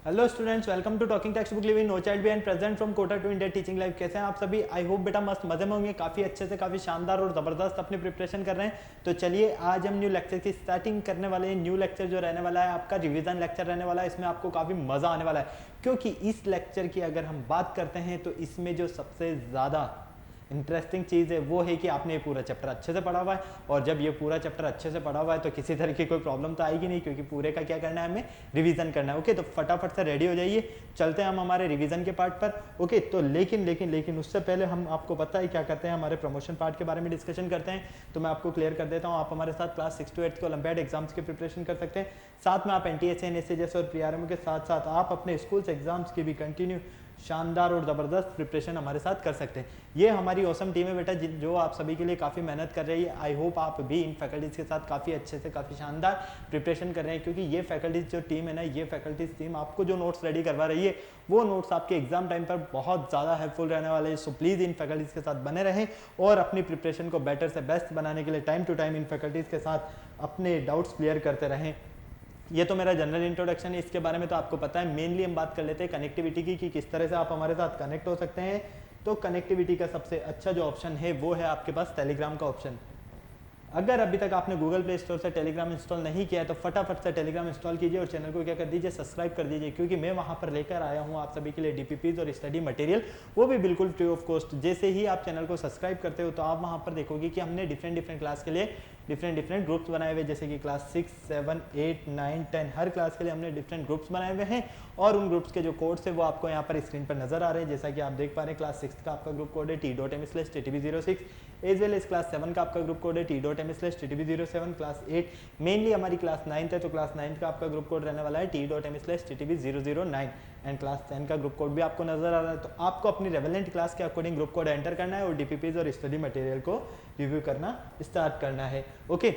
Hello students, welcome to talking text book living no child be and present from Kota to India teaching life. कैसे हैं आप सभी? I hope बेटा मस्त मजे में होंगे, काफ़ी अच्छे से, काफ़ी शानदार और ज़बरदस्त अपनी प्रिपरेशन कर रहे हैं। तो चलिए आज हम न्यू लेक्चर की स्टार्टिंग करने वाले हैं। न्यू लेक्चर जो रहने वाला है आपका रिवीजन लेक्चर रहने वाला है। इसमें आपको काफ़ी मज़ा आने वाला है, क्योंकि इस लेक्चर की अगर हम बात करते हैं तो इसमें जो सबसे ज़्यादा इंटरेस्टिंग चीज़ है वो है कि आपने ये पूरा चैप्टर अच्छे से पढ़ा हुआ है। और जब ये पूरा चैप्टर अच्छे से पढ़ा हुआ है तो किसी तरह की कोई प्रॉब्लम तो आएगी नहीं, क्योंकि पूरे का क्या करना है, हमें रिवीजन करना है। ओके, तो फटाफट से रेडी हो जाइए, चलते हैं हम हमारे रिवीजन के पार्ट पर। ओके, तो लेकिन उससे पहले हम आपको पता है क्या करते हैं, हमारे प्रमोशन पार्ट के बारे में डिस्कशन करते हैं। तो मैं आपको क्लियर कर देता हूँ, आप हमारे साथ क्लास 6 to 8 के ओलंपियाड एग्जाम्स की प्रिपरेशन कर सकते हैं। साथ में आप NTSA NSA और PRMO के साथ साथ आप अपने स्कूल्स एग्जाम्स की भी कंटिन्यू शानदार और ज़बरदस्त प्रिपरेशन हमारे साथ कर सकते हैं। ये हमारी औसम टीम है बेटा, जो आप सभी के लिए काफ़ी मेहनत कर रही है। आई होप आप भी इन फैकल्टीज़ के साथ काफ़ी अच्छे से, काफ़ी शानदार प्रिपरेशन कर रहे हैं, क्योंकि ये फैकल्टीज़ जो टीम है ना, ये फैकल्टीज़ टीम आपको जो नोट्स रेडी करवा रही है वो नोट्स आपके एग्जाम टाइम पर बहुत ज़्यादा हेल्पफुल रहने वाले हैं। सो प्लीज़ इन फैकल्टीज़ के साथ बने रहें और अपनी प्रिपरेशन को बेटर से बेस्ट बनाने के लिए टाइम टू टाइम इन फैकल्टीज़ के साथ अपने डाउट्स क्लियर करते रहें। ये तो मेरा जनरल इंट्रोडक्शन है, इसके बारे में तो आपको पता है। मेनली हम बात कर लेते हैं कनेक्टिविटी की, कि किस तरह से आप हमारे साथ कनेक्ट हो सकते हैं। तो कनेक्टिविटी का सबसे अच्छा जो ऑप्शन है वो है आपके पास टेलीग्राम का ऑप्शन। अगर अभी तक आपने गूगल प्ले स्टोर से टेलीग्राम इंस्टॉल नहीं किया है तो फटाफट से टेलीग्राम इंस्टॉल कीजिए और चैनल को क्या कर दीजिए, सब्सक्राइब कर दीजिए, क्योंकि मैं वहां पर लेकर आया हूं आप सभी के लिए DPPs और स्टडी मटेरियल, वो भी बिल्कुल फ्री ऑफ कॉस्ट। जैसे ही आप चैनल को सब्सक्राइब करते हो तो आप वहां पर देखोगे कि हमने डिफरेंट क्लास के लिए डिफरेंट ग्रुप्स बनाए हुए, जैसे कि क्लास 6, 7, 8, 9, 10 हर क्लास के लिए हमने डिफरेंट ग्रुप्स बनाए हुए हैं। और उन ग्रुप्स के जो कोड्स है वो आपको यहाँ पर स्क्रीन पर नजर आ रहे हैं। जैसा कि आप देख पा रहे हैं, क्लास 6 का आपका ग्रुप कोड है t.m/ttb06, as well as class 7 का आपका ग्रुप कोड है t.m/ttb07। क्लास 8 मेनली हमारी क्लास 9 है, तो क्लास 9 का आपका ग्रुप कोड रहने वाला है t.m/ttb009। एंड क्लास 10 का ग्रुप कोड भी आपको नजर आ रहा है। तो आपको अपनी रेवेलेंट क्लास के अकॉर्डिंग ग्रुप कोड एंटर करना है और DPPs और स्टडी मटेरियल को रिव्यू करना स्टार्ट करना है। ओके,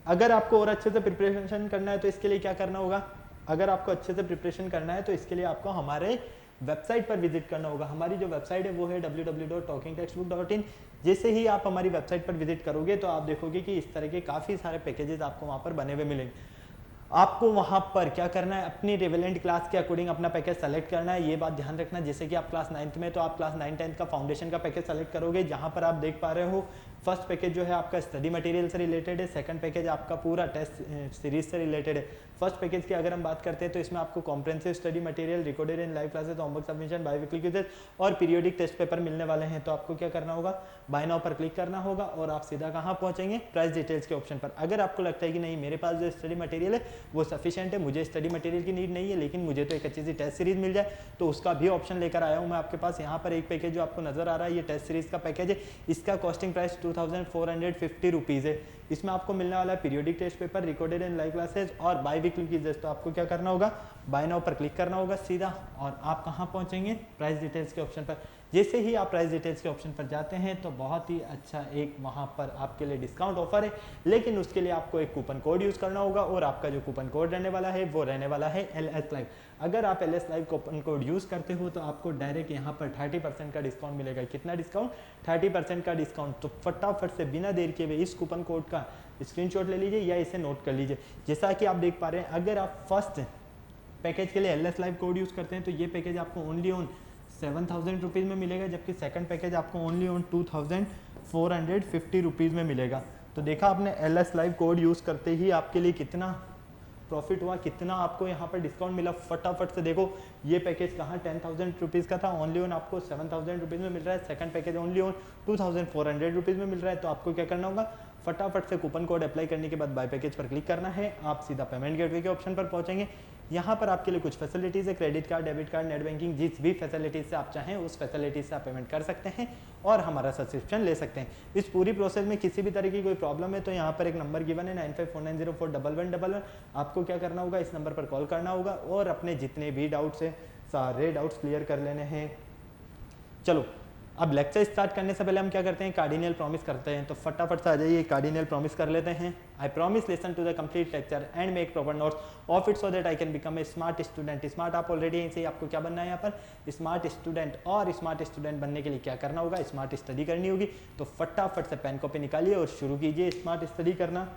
अगर आपको और अच्छे से प्रिपरेशन करना है तो इसके लिए क्या करना होगा, अगर आपको अच्छे से प्रिपरेशन करना है तो इसके लिए आपको हमारे वेबसाइट पर विजिट करना होगा। हमारी जो वेबसाइट है वो है www.talkingtextbook.in। जैसे ही आप हमारी वेबसाइट पर विजिट करोगे तो आप देखोगे कि इस तरह के काफ़ी सारे पैकेजेस आपको वहाँ पर बने हुए मिलेंगे। आपको वहाँ पर क्या करना है, अपनी रेवेलेंट क्लास के अकॉर्डिंग अपना पैकेज सेलेक्ट करना है। ये बात ध्यान रखना, जैसे कि आप क्लास 9th में तो आप क्लास 9, 10 का फाउंडेशन का पैकेज सेलेक्ट करोगे, जहाँ पर आप देख पा रहे हो फर्स्ट पैकेज जो है आपका स्टडी मटेरियल से रिलेटेड है, सेकंड पैकेज आपका पूरा टेस्ट सीरीज से रिलेटेड है। फर्स्ट पैकेज की अगर हम बात करते हैं तो इसमें आपको comprehensive study material, recorded in live classes, homework submission, biweekly quizzes और पीरियोडिक टेस्ट पेपर मिलने वाले हैं। तो आपको क्या करना होगा, बाय नाउ पर क्लिक करना होगा और आप सीधा कहाँ पहुंचेंगे, प्राइस डिटेल्स के ऑप्शन पर। अगर आपको लगता है कि नहीं मेरे पास जो स्टडी मटेरियल है वो सफिशिएंट है, मुझे स्टडी मटेरियल की नीड नहीं है, लेकिन मुझे तो एक अच्छी सी टेस्ट सीरीज मिल जाए, तो उसका भी ऑप्शन लेकर आया हूँ मैं आपके पास। यहाँ पर एक पैकेज जो आपको नजर आ रहा है, ये टेस्ट सीरीज का पैकेज है। इसका कॉस्टिंग प्राइस 2450 रुपीज़ है। इसमें आपको मिलने वाला है periodic test paper, recorded in live classes और बाईवीकली क्विज़ेस। तो आपको क्या करना होगा, बाय नाउ पर क्लिक करना होगा सीधा, और आप कहाँ पहुँचेंगे, प्राइस डिटेल्स के ऑप्शन पर। जैसे ही आप प्राइस डिटेल्स के ऑप्शन पर जाते हैं तो बहुत ही अच्छा एक वहाँ पर आपके लिए डिस्काउंट ऑफर है, लेकिन उसके लिए आपको एक कूपन कोड यूज़ करना होगा और आपका जो कूपन कोड रहने वाला है वो रहने वाला है LS Live। अगर आप LS Live coupon code use करते हो तो आपको डायरेक्ट यहाँ पर 30% का डिस्काउंट मिलेगा। कितना डिस्काउंट, 30% का डिस्काउंट। तो फटाफट से बिना देर के हुए इस कूपन कोड का स्क्रीनशॉट ले लीजिए या इसे नोट कर लीजिए। जैसा कि आप देख पा रहे हैं, अगर आप फर्स्ट पैकेज के लिए LS Live कोड यूज़ करते हैं तो ये पैकेज आपको ओनली ऑन 7000 रुपीज़ में मिलेगा, जबकि सेकंड पैकेज आपको ओनली ऑन 2450 रुपीज़ में मिलेगा। तो देखा आपने LS Live कोड यूज़ करते ही आपके लिए कितना प्रॉफिट हुआ, कितना आपको यहाँ पर डिस्काउंट मिला। फटाफट से देखो, ये पैकेज कहाँ 10,000 रुपीज़ का था, ओनली ऑन आपको 7000 रुपीज़ में मिल रहा है। Second package only on 2400 rupees में मिल रहा है। तो आपको क्या करना होगा, फटाफट से कूपन कोड अप्लाई करने के बाद बाय पैकेज पर क्लिक करना है, आप सीधा पेमेंट गेटवे के ऑप्शन पर पहुंचेंगे। यहाँ पर आपके लिए कुछ फैसिलिटीज़ है, credit card, debit card, net banking, जिस भी फैसिलिटीज़ से आप चाहें उस फैसिलिटीज़ से आप पेमेंट कर सकते हैं और हमारा सब्सक्रिप्शन ले सकते हैं। इस पूरी प्रोसेस में किसी भी तरह की कोई प्रॉब्लम है तो यहाँ पर एक नंबर गिवन है 9549041111। आपको क्या करना होगा, इस नंबर पर कॉल करना होगा और अपने जितने भी डाउट्स हैं सारे डाउट्स क्लियर कर लेने हैं। चलो, अब लेक्चर स्टार्ट करने से पहले हम क्या करते हैं, कार्डिनल प्रॉमिस करते हैं। तो फटाफट से आ जाइए, कार्डिनल प्रॉमिस कर लेते हैं। I promise listen to the complete lecture and make proper notes of it so that I can become a smart student. Smart आप ऑलरेडी हैं, इसे आपको क्या बनना है यहाँ पर, स्मार्ट स्टूडेंट। और स्मार्ट स्टूडेंट बनने के लिए क्या करना होगा, स्मार्ट स्टडी करनी होगी। तो फटाफट से पेन कॉपी निकालिए और शुरू कीजिए स्मार्ट स्टडी करना।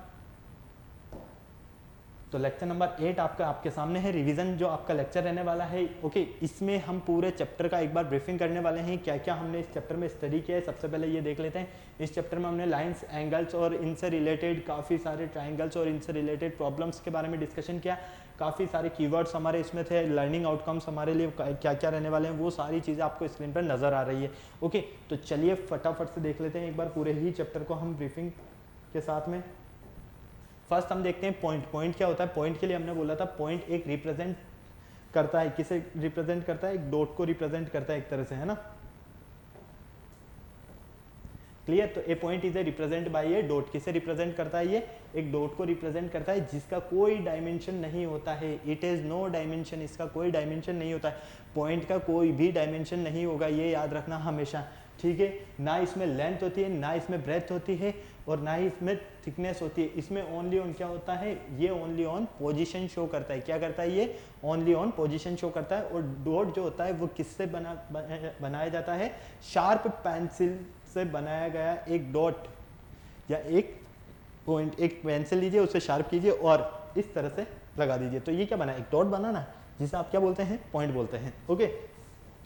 तो लेक्चर नंबर 8 आपके सामने है, रिवीजन जो आपका लेक्चर रहने वाला है। ओके, इसमें हम पूरे चैप्टर का एक बार ब्रीफिंग करने वाले हैं, क्या क्या हमने इस चैप्टर में स्टडी किया है। सबसे पहले ये देख लेते हैं, इस चैप्टर में हमने लाइंस, एंगल्स और इनसे रिलेटेड काफ़ी सारे ट्राइंगल्स और इनसे रिलेटेड प्रॉब्लम्स के बारे में डिस्कशन किया। काफ़ी सारे कीवर्ड्स हमारे इसमें थे, लर्निंग आउटकम्स हमारे लिए क्या क्या रहने वाले हैं, वो सारी चीज़ें आपको स्क्रीन पर नज़र आ रही है। ओके, तो चलिए फटाफट से देख लेते हैं एक बार पूरे ही चैप्टर को हम ब्रीफिंग के साथ में। फर्स्ट हम देखते हैं पॉइंट। पॉइंट क्या होता है? पॉइंट के लिए हमने बोला था पॉइंट एक रिप्रेजेंट करता है, किसे रिप्रेजेंट करता है? एक डॉट को रिप्रेजेंट करता है एक तरह से, है ना। क्लियर? तो a point is a represent by a dot. किसे रिप्रेजेंट करता है? ये एक डॉट को रिप्रेजेंट करता है जिसका कोई डायमेंशन नहीं होता है। इट इज नो डायमेंशन, इसका कोई डायमेंशन नहीं होता है। पॉइंट का कोई भी डायमेंशन नहीं होगा, ये याद रखना हमेशा, ठीक है। ना इसमें लेंथ होती है, ना इसमें ब्रेथ होती है, और ना ही इसमें थिकनेस होती है। इसमें ओनली ऑन क्या होता है? ये ओनली ऑन पोजीशन शो करता है। क्या करता है? ये ओनली ऑन पोजीशन शो करता है। और डॉट जो होता है वो किससे बनाया जाता है? शार्प पेंसिल से बनाया गया एक डॉट या एक पॉइंट। एक पेंसिल लीजिए, उसे शार्प कीजिए और इस तरह से लगा दीजिए, तो ये क्या बना? एक डॉट बनाना, जिसे आप क्या बोलते हैं? पॉइंट बोलते हैं। Okay,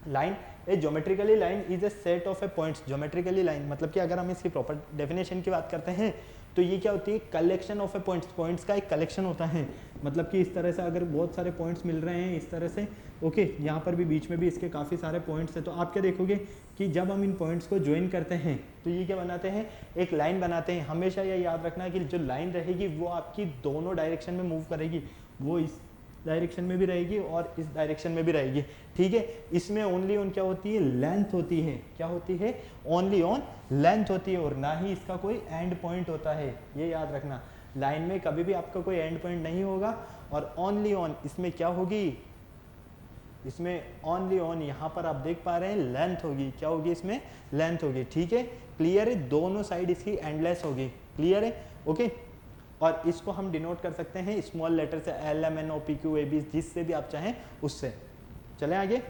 line, A geometrically line is a set of A points. Geometrically line मतलब कि अगर हम इसकी प्रॉपर डेफिनेशन की बात करते हैं तो ये क्या होती है? Collection of A points. Points का एक कलेक्शन होता है, मतलब कि इस तरह से अगर बहुत सारे पॉइंट्स मिल रहे हैं इस तरह से, ओके, यहाँ पर भी बीच में भी इसके काफ़ी सारे पॉइंट्स हैं, तो आप क्या देखोगे कि जब हम इन पॉइंट्स को ज्वाइन करते हैं तो ये क्या बनाते हैं? एक लाइन बनाते हैं। हमेशा यह याद रखना कि जो लाइन रहेगी वो आपकी दोनों डायरेक्शन में मूव करेगी, वो इस डायरेक्शन में भी रहेगी और इस डायरेक्शन में भी रहेगी, ठीक है। इसमें ओनली ऑन क्या होती है? लेंथ होती है। क्या होती है? ओनली ऑन लेंथ होती है, और ना ही इसका कोई एंड पॉइंट होता है, ये याद रखना। लाइन में कभी भी आपका कोई एंड पॉइंट नहीं होगा, और ओनली ऑन इसमें क्या होगी? इसमें ओनली ऑन यहाँ पर आप देख पा रहे हैं लेंथ होगी। क्या होगी? इसमें लेंथ होगी, ठीक है। क्लियर है? दोनों साइड इसकी एंडलेस होगी। क्लियर है? ओके, और इसको हम डिनोट कर सकते हैं स्मॉल लेटर से, L M N O P Q A B, जिससे भी आप चाहें उससे। चलें आगे।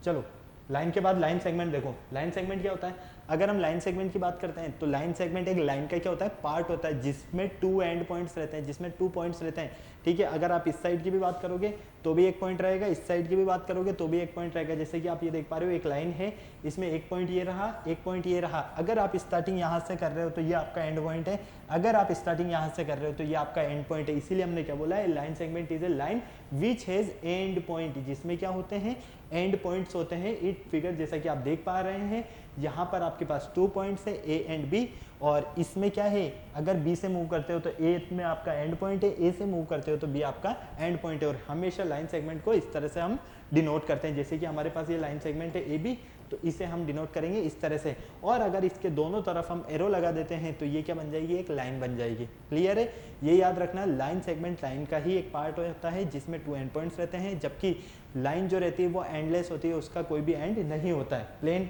चलो, लाइन के बाद लाइन सेगमेंट देखो। लाइन सेगमेंट क्या होता है? अगर हम लाइन सेगमेंट की बात करते हैं तो लाइन सेगमेंट एक लाइन का क्या होता है? पार्ट होता है जिसमें 2 एंड पॉइंट्स रहते हैं, जिसमें 2 पॉइंट्स रहते हैं, ठीक है। अगर आप इस साइड की भी बात करोगे तो भी एक पॉइंट रहेगा, इस साइड की भी बात करोगे तो भी एक पॉइंट रहेगा। जैसे कि आप ये देख पा रहे हो, एक लाइन है, इसमें एक पॉइंट ये रहा, एक पॉइंट ये रहा। अगर आप स्टार्टिंग यहाँ से कर रहे हो तो ये आपका एंड पॉइंट है, अगर आप स्टार्टिंग यहाँ से कर रहे हो तो ये आपका एंड पॉइंट है। इसीलिए हमने क्या बोला है? Line segment is a line which has and point, जिसमें क्या होते हैं? एंड पॉइंट्स होते हैं। इट फिगर जैसा कि आप देख पा रहे हैं, यहाँ पर आपके पास 2 पॉइंट्स है, ए एंड बी, और इसमें क्या है? अगर बी से मूव करते हो तो ए में आपका एंड पॉइंट है, ए से मूव करते हो तो बी आपका एंड पॉइंट है। और हमेशा लाइन सेगमेंट को इस तरह से हम डिनोट करते हैं। जैसे कि हमारे पास ये लाइन सेगमेंट है ए बी, तो इसे हम डिनोट करेंगे इस तरह से। और अगर इसके दोनों तरफ हम एरो लगा देते हैं तो ये क्या बन जाएगी? एक लाइन बन जाएगी। क्लियर है? ये याद रखना, लाइन सेगमेंट लाइन का ही एक पार्ट होता है जिसमें 2 एंड पॉइंट्स रहते हैं, जबकि लाइन जो रहती है वो एंडलेस होती है, उसका कोई भी एंड नहीं होता है। Plane,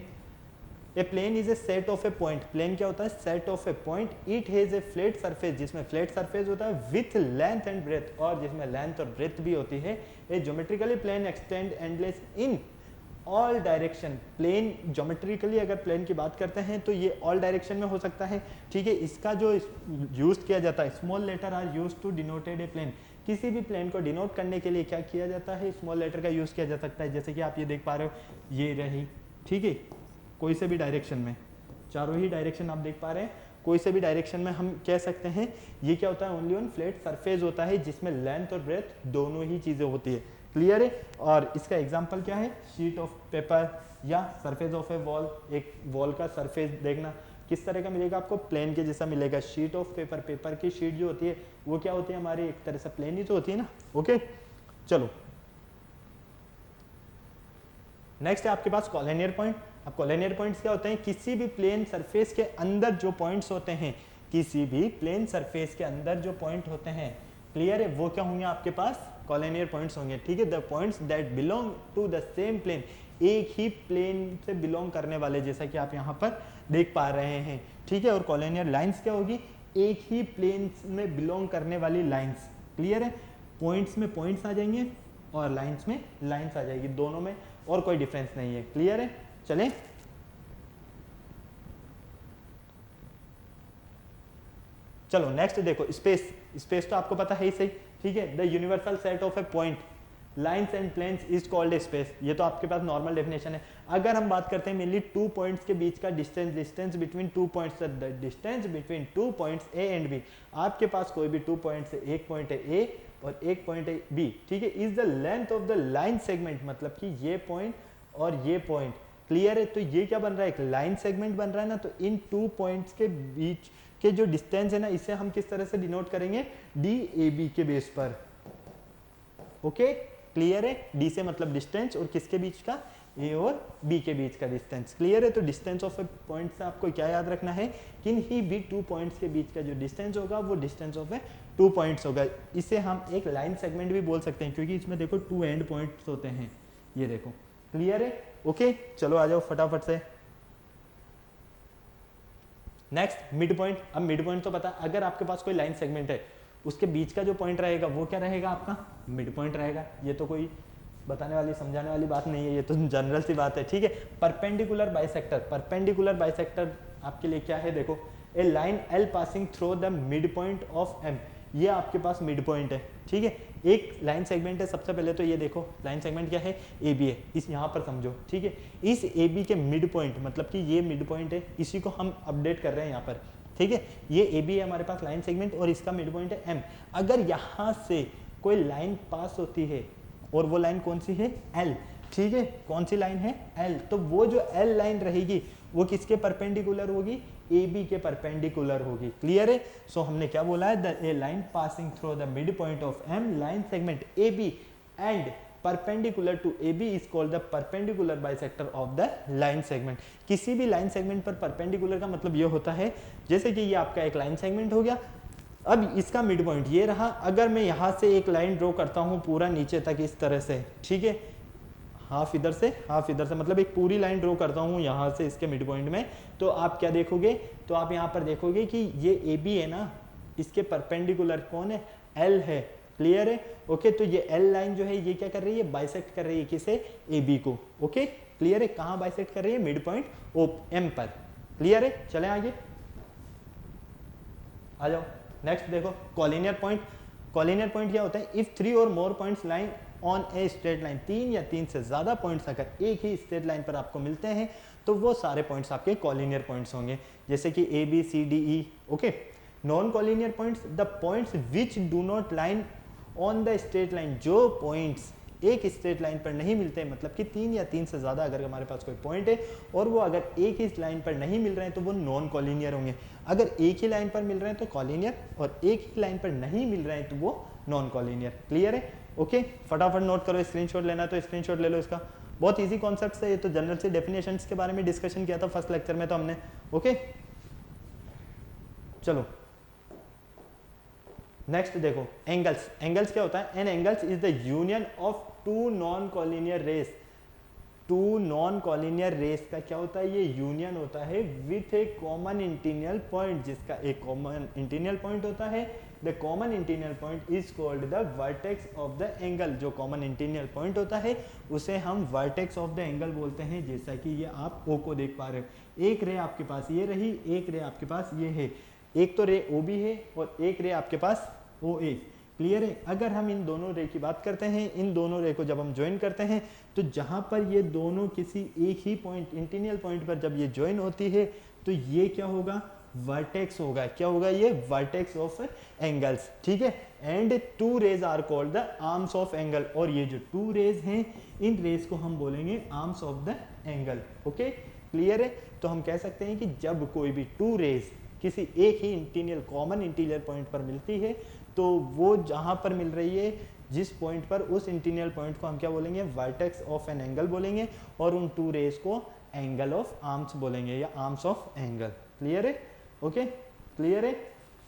a plane is a set of a point. Plane क्या होता है? Set of a point. It has a flat surface, जिसमें फ्लैट सरफेस होता है विथ लेंथ एंड ब्रेथ, और जिसमें लेंथ और ब्रेथ भी होती है। A geometrically plane extend endless in all direction. Plane geometrically अगर प्लेन की बात करते हैं तो ये ऑल डायरेक्शन में हो सकता है, ठीक है। इसका जो यूज किया जाता है, small letter R use to denoted a plane. किसी भी प्लेन को डिनोट करने के लिए क्या किया जाता है? स्मॉल लेटर का यूज किया जा सकता है। जैसे कि आप ये देख पा रहे हो, ये रही, ठीक है, कोई से भी डायरेक्शन में, चारों ही डायरेक्शन आप देख पा रहे हैं, कोई से भी डायरेक्शन में हम कह सकते हैं ये क्या होता है? ओनली ऑन फ्लैट सरफेस होता है, जिसमें लेंथ और ब्रेथ दोनों ही चीजें होती है। क्लियर है? और इसका एग्जांपल क्या है? शीट ऑफ पेपर या सरफेस ऑफ ए वॉल। एक वॉल का सरफेस देखना किस तरह का मिलेगा आपको? प्लेन के जैसा मिलेगा। शीट ऑफ पेपर, पेपर की शीट जो होती है वो क्या होती है? हमारी एक तरह से प्लेन ही तो होती है ना। ओके, चलो नेक्स्ट है आपके पास कॉलिनियर पॉइंट। अब कॉलिनियर पॉइंट्स क्या होते हैं? किसी भी प्लेन सरफेस के अंदर जो पॉइंट्स होते हैं, किसी भी प्लेन सरफेस के अंदर जो पॉइंट होते हैं, क्लियर है, वो क्या होंगे आपके पास? कॉलिनियर पॉइंट्स होंगे, ठीक है। The points that belong to the same plane, एक ही प्लेन से बिलोंग करने वाले, जैसा कि आप यहाँ पर देख पा रहे हैं, ठीक है। और कॉलिनियर लाइंस क्या होगी? एक ही प्लेन में बिलोंग करने वाली लाइंस। क्लियर है? पॉइंट्स में पॉइंट्स आ जाएंगे और लाइंस में लाइंस आ जाएगी, दोनों में और कोई डिफरेंस नहीं है। क्लियर है? चलें चलो नेक्स्ट देखो, स्पेस। स्पेस तो आपको पता है ही सही, ठीक है। The universal set of a point lines and planes is called a space. ये तो आपके पास नॉर्मल डेफिनेशन है। अगर हम बात करते हैं मेनली टू पॉइंट्स के बीच का distance, distance between two points, the distance between two points A and B, आपके पास कोई भी टू पॉइंट से एक पॉइंट है ए और एक पॉइंट है बी, ठीक है, is the length of the line segment, मतलब कि ये पॉइंट और ये पॉइंट। क्लियर है? तो ये क्या बन रहा है, एक लाइन सेगमेंट बन रहा है ना। तो इन टू पॉइंट्स के बीच के जो डिस्टेंस है ना, इसे हम किस तरह से डिनोट करेंगे, डी ए बी के बेस पर। ओके, क्लियर है? डी से मतलब डिस्टेंस और किसके बीच का, ए और बी के बीच का डिस्टेंस। क्लियर है? तो डिस्टेंस ऑफ ए पॉइंट से आपको क्या याद रखना है, किन ही भी टू पॉइंट्स के बीच का जो डिस्टेंस होगा वो distance of A two points होगा। इसे हम एक लाइन सेगमेंट भी बोल सकते हैं, क्योंकि इसमें देखो टू एंड पॉइंट्स होते हैं, ये देखो। क्लियर है? ओके, चलो आ जाओ फटाफट से नेक्स्ट, मिड पॉइंट। अब मिड पॉइंट तो पता, अगर आपके पास कोई लाइन सेगमेंट है, उसके बीच का जो पॉइंट रहेगा वो क्या रहेगा, आपका मिड पॉइंट रहेगा। ये तो कोई बताने वाली समझाने वाली बात नहीं है, ये तो जनरल सी बात है, ठीक है। परपेंडिकुलर बाइसेक्टर, परपेंडिकुलर बाइसेक्टर आपके लिए क्या है, देखो, a line L passing through the mid point of M, ये आपके पास मिड पॉइंट है, ठीक है। एक लाइन सेगमेंट है, सबसे पहले तो ये देखो लाइन सेगमेंट क्या है, ए बी है, इस यहाँ पर समझो, ठीक है। इस ए बी के मिड पॉइंट, मतलब कि ये मिड पॉइंट है, इसी को हम अपडेट कर रहे हैं यहाँ पर, ठीक है। ये ए बी है हमारे पास लाइन सेगमेंट और इसका मिड पॉइंट है एम। अगर यहाँ से कोई लाइन पास होती है और वो लाइन कौन सी है, एल, ठीक है, कौन सी लाइन है, एल, तो वो जो एल लाइन रहेगी वो किसके परपेंडिकुलर होगी, ए बी के परपेंडिकुलर होगी। क्लियर है? सो हमने क्या बोला है, the a line passing through the mid point of M line segment A B and perpendicular to A B is called the perpendicular bisector of the line segment. किसी भी line segment पर perpendicular का मतलब ये होता है, जैसे कि ये आपका एक लाइन सेगमेंट हो गया, अब इसका मिड पॉइंट ये रहा, अगर मैं यहाँ से एक लाइन ड्रॉ करता हूँ पूरा नीचे तक इस तरह से, ठीक है, हाफ इधर से हाफ इधर से, मतलब एक पूरी लाइन ड्रॉ करता हूँ यहाँ से इसके मिड पॉइंट में, तो आप क्या देखोगे, तो आप यहाँ पर देखोगे कि ये ए बी है ना, इसके परपेंडिकुलर कौन है, एल है। क्लियर है? ओके, तो ये एल लाइन जो है ये क्या कर रही है, बाइसेक्ट कर रही है किसे, ए बी को। ओके, क्लियर है? कहाँ बाइसेक्ट कर रही है, मिड पॉइंट ओ एम पर। क्लियर है? चले आगे आ जाओ। नेक्स्ट देखो, कॉलिनियर पॉइंट। कॉलिनियर पॉइंट क्या होता है, इफ थ्री और more points line on a straight line, तीन या तीन से ज्यादा पॉइंट्स अगर एक ही स्ट्रेट लाइन पर आपको मिलते हैं तो वो सारे पॉइंट्स आपके कॉलिनियर पॉइंट्स होंगे, जैसे कि A B C D E. Okay, non collinear points, the points which do not line on the straight line, जो पॉइंट्स एक स्ट्रेट लाइन पर नहीं मिलते, मतलब कि तीन या तीन से ज्यादा अगर हमारे पास कोई पॉइंट है और वो अगर एक ही लाइन पर नहीं मिल रहे हैं तो वो नॉन कॉलिनियर होंगे। अगर एक ही लाइन पर मिल रहे हैं तो कॉलिनियर, और एक ही लाइन पर नहीं मिल रहे हैं तो वो नॉन कॉलिनियर। क्लियर है? ओके, फटाफट नोट करो, स्क्रीनशॉट लेना तो स्क्रीनशॉट ले लो इसका। बहुत इजी कॉन्सेप्ट है ये तो, जनरल से डेफिनेशंस के बारे में डिस्कशन किया था फर्स्ट लेक्चर में तो हमने। ओके, चलो नेक्स्ट देखो, एंगल्स। एंगल्स क्या होता है, an angles is the union of two non collinear rays. Two non collinear rays का क्या होता है, ये यूनियन होता है with a common interior point, जिसका एक कॉमन इंटीरियर पॉइंट होता है। The common interior point is called the vertex of the angle. जो कॉमन इंटीरियर पॉइंट होता है उसे हम वर्टेक्स ऑफ द एंगल बोलते हैं, जैसा कि ये आप ओ को देख पा रहे हो। एक रे आपके पास ये रही, एक रे आपके पास ये है, एक तो रे ओ बी है और एक रे आपके पास ओ ए। क्लियर है? अगर हम इन दोनों रे की बात करते हैं, इन दोनों रे को जब हम ज्वाइन करते हैं तो जहां पर ये दोनों किसी एक ही पॉइंट, इंटीरियर पॉइंट पर जब ये ज्वाइन होती है तो ये क्या होगा, वर्टेक्स होगा। क्या होगा, ये वर्टेक्स ऑफ एंगल्स। ठीक है, and two rays are called the arms of angle, और ये जो टू रेज हैं इन रेज को हम बोलेंगे arms of the angle. Okay, clear है? तो हम कह सकते हैं कि जब कोई भी टू रेज किसी एक ही इंटीरियर, कॉमन इंटीरियर पॉइंट पर मिलती है तो वो जहां पर मिल रही है, जिस पॉइंट पर, उस इंटीरियर पॉइंट को हम क्या बोलेंगे, वर्टेक्स ऑफ एन एंगल बोलेंगे, और उन टू रेज को एंगल ऑफ आर्म्स बोलेंगे या आर्म्स ऑफ एंगल। क्लियर है? ओके, क्लियर है?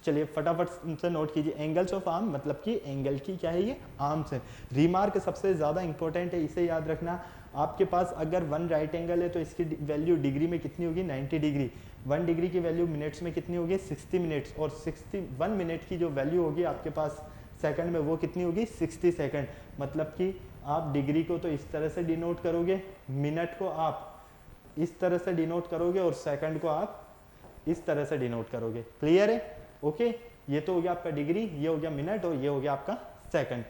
चलिए फटाफट से नोट कीजिए, एंगल्स ऑफ आर्म मतलब कि एंगल की क्या है, ये आर्म्स है। रिमार्क सबसे ज्यादा इंपॉर्टेंट है, इसे याद रखना। आपके पास अगर वन राइट एंगल है तो इसकी वैल्यू डिग्री में कितनी होगी, 90 डिग्री। 1 डिग्री की वैल्यू मिनट्स में कितनी होगी, 60 मिनट्स, और 61 मिनट की जो वैल्यू होगी आपके पास सेकंड में वो कितनी होगी, 60 सेकंड। मतलब कि आप डिग्री को तो इस तरह से डिनोट करोगे, मिनट को आप इस तरह से डिनोट करोगे और सेकंड को आप इस तरह से डिनोट करोगे। क्लियर है? ओके, ये तो हो गया आपका डिग्री, ये हो गया मिनट और ये हो गया आपका सेकंड।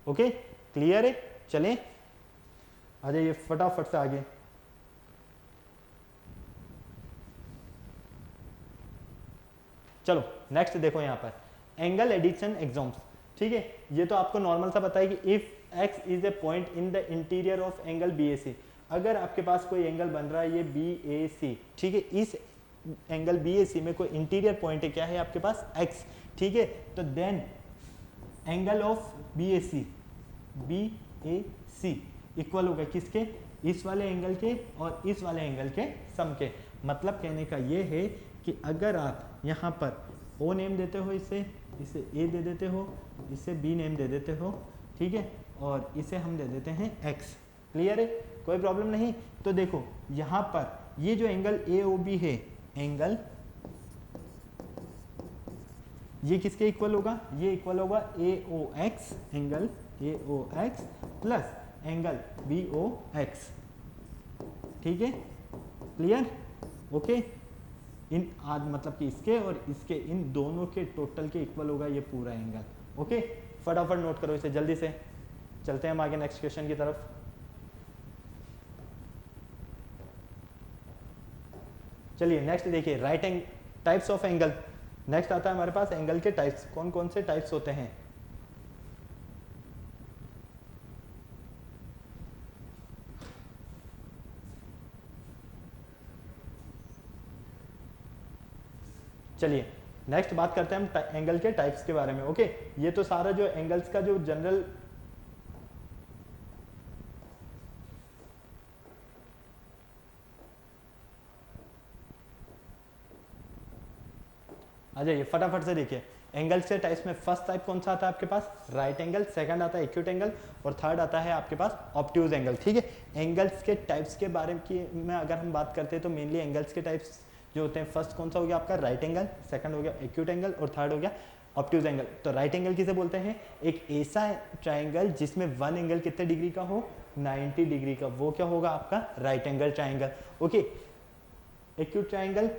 ओके, क्लियर है? चलें आ जाइए फटाफट से आगे। चलो नेक्स्ट देखो यहाँ पर एंगल एडिशन एग्जाम्स। ठीक है, ये तो आपको नॉर्मल सा पता है कि if x is a point in the interior of angle BAC, अगर आपके पास कोई एंगल बन रहा है ये BAC, ठीक है, इस एंगल BAC में कोई इंटीरियर पॉइंट है, क्या है आपके पास x, ठीक है, तो then angle of BAC equal होगा किसके, इस वाले एंगल के और इस वाले एंगल के सम के। मतलब कहने का ये है कि अगर आप यहाँ पर O नेम देते हो, इसे A दे देते हो, इसे B नेम दे देते हो, ठीक है, और इसे हम दे देते हैं x। क्लियर है? कोई प्रॉब्लम नहीं। तो देखो यहाँ पर ये जो एंगल AOB है, एंगल ये किसके इक्वल होगा, ये इक्वल होगा AOX, angle AOX plus angle BOX। ठीक है, क्लियर? ओके, इन आज मतलब कि इसके और इसके इन दोनों के टोटल के इक्वल होगा ये पूरा एंगल। ओके, फटाफट नोट करो इसे जल्दी से। चलते हैं हम आगे नेक्स्ट क्वेश्चन की तरफ। चलिए नेक्स्ट देखिए, right angle types of angle. Next आता है हमारे पास एंगल के टाइप्स, कौन कौन से टाइप्स होते हैं। चलिए नेक्स्ट बात करते हैं हम एंगल के टाइप्स के बारे में। ओके, ये तो सारा जो एंगल्स का जो जनरल आ जाइए फटाफट से देखिए। एंगल्स के टाइप्स में फर्स्ट टाइप कौन सा आता है आपके पास, राइट एंगल, सेकंड आता है एक्यूट एंगल और थर्ड आता है आपके पास ऑब्ट्यूज एंगल। ठीक है, एंगल्स के टाइप्स के बारे में अगर हम बात करते हैं तो मेनली एंगल्स के टाइप्स जो होते हैं, फर्स्ट कौन सा हो गया आपका राइट एंगल, सेकंड हो गया एक्यूट एंगल और थर्ड हो गया ऑब्ट्यूज एंगल। तो राइट एंगल किसे बोलते हैं, एक ऐसा ट्राइंगल जिसमें वन एंगल कितने डिग्री का हो, 90 डिग्री का, वो क्या होगा आपका right angle triangle. Okay, acute triangle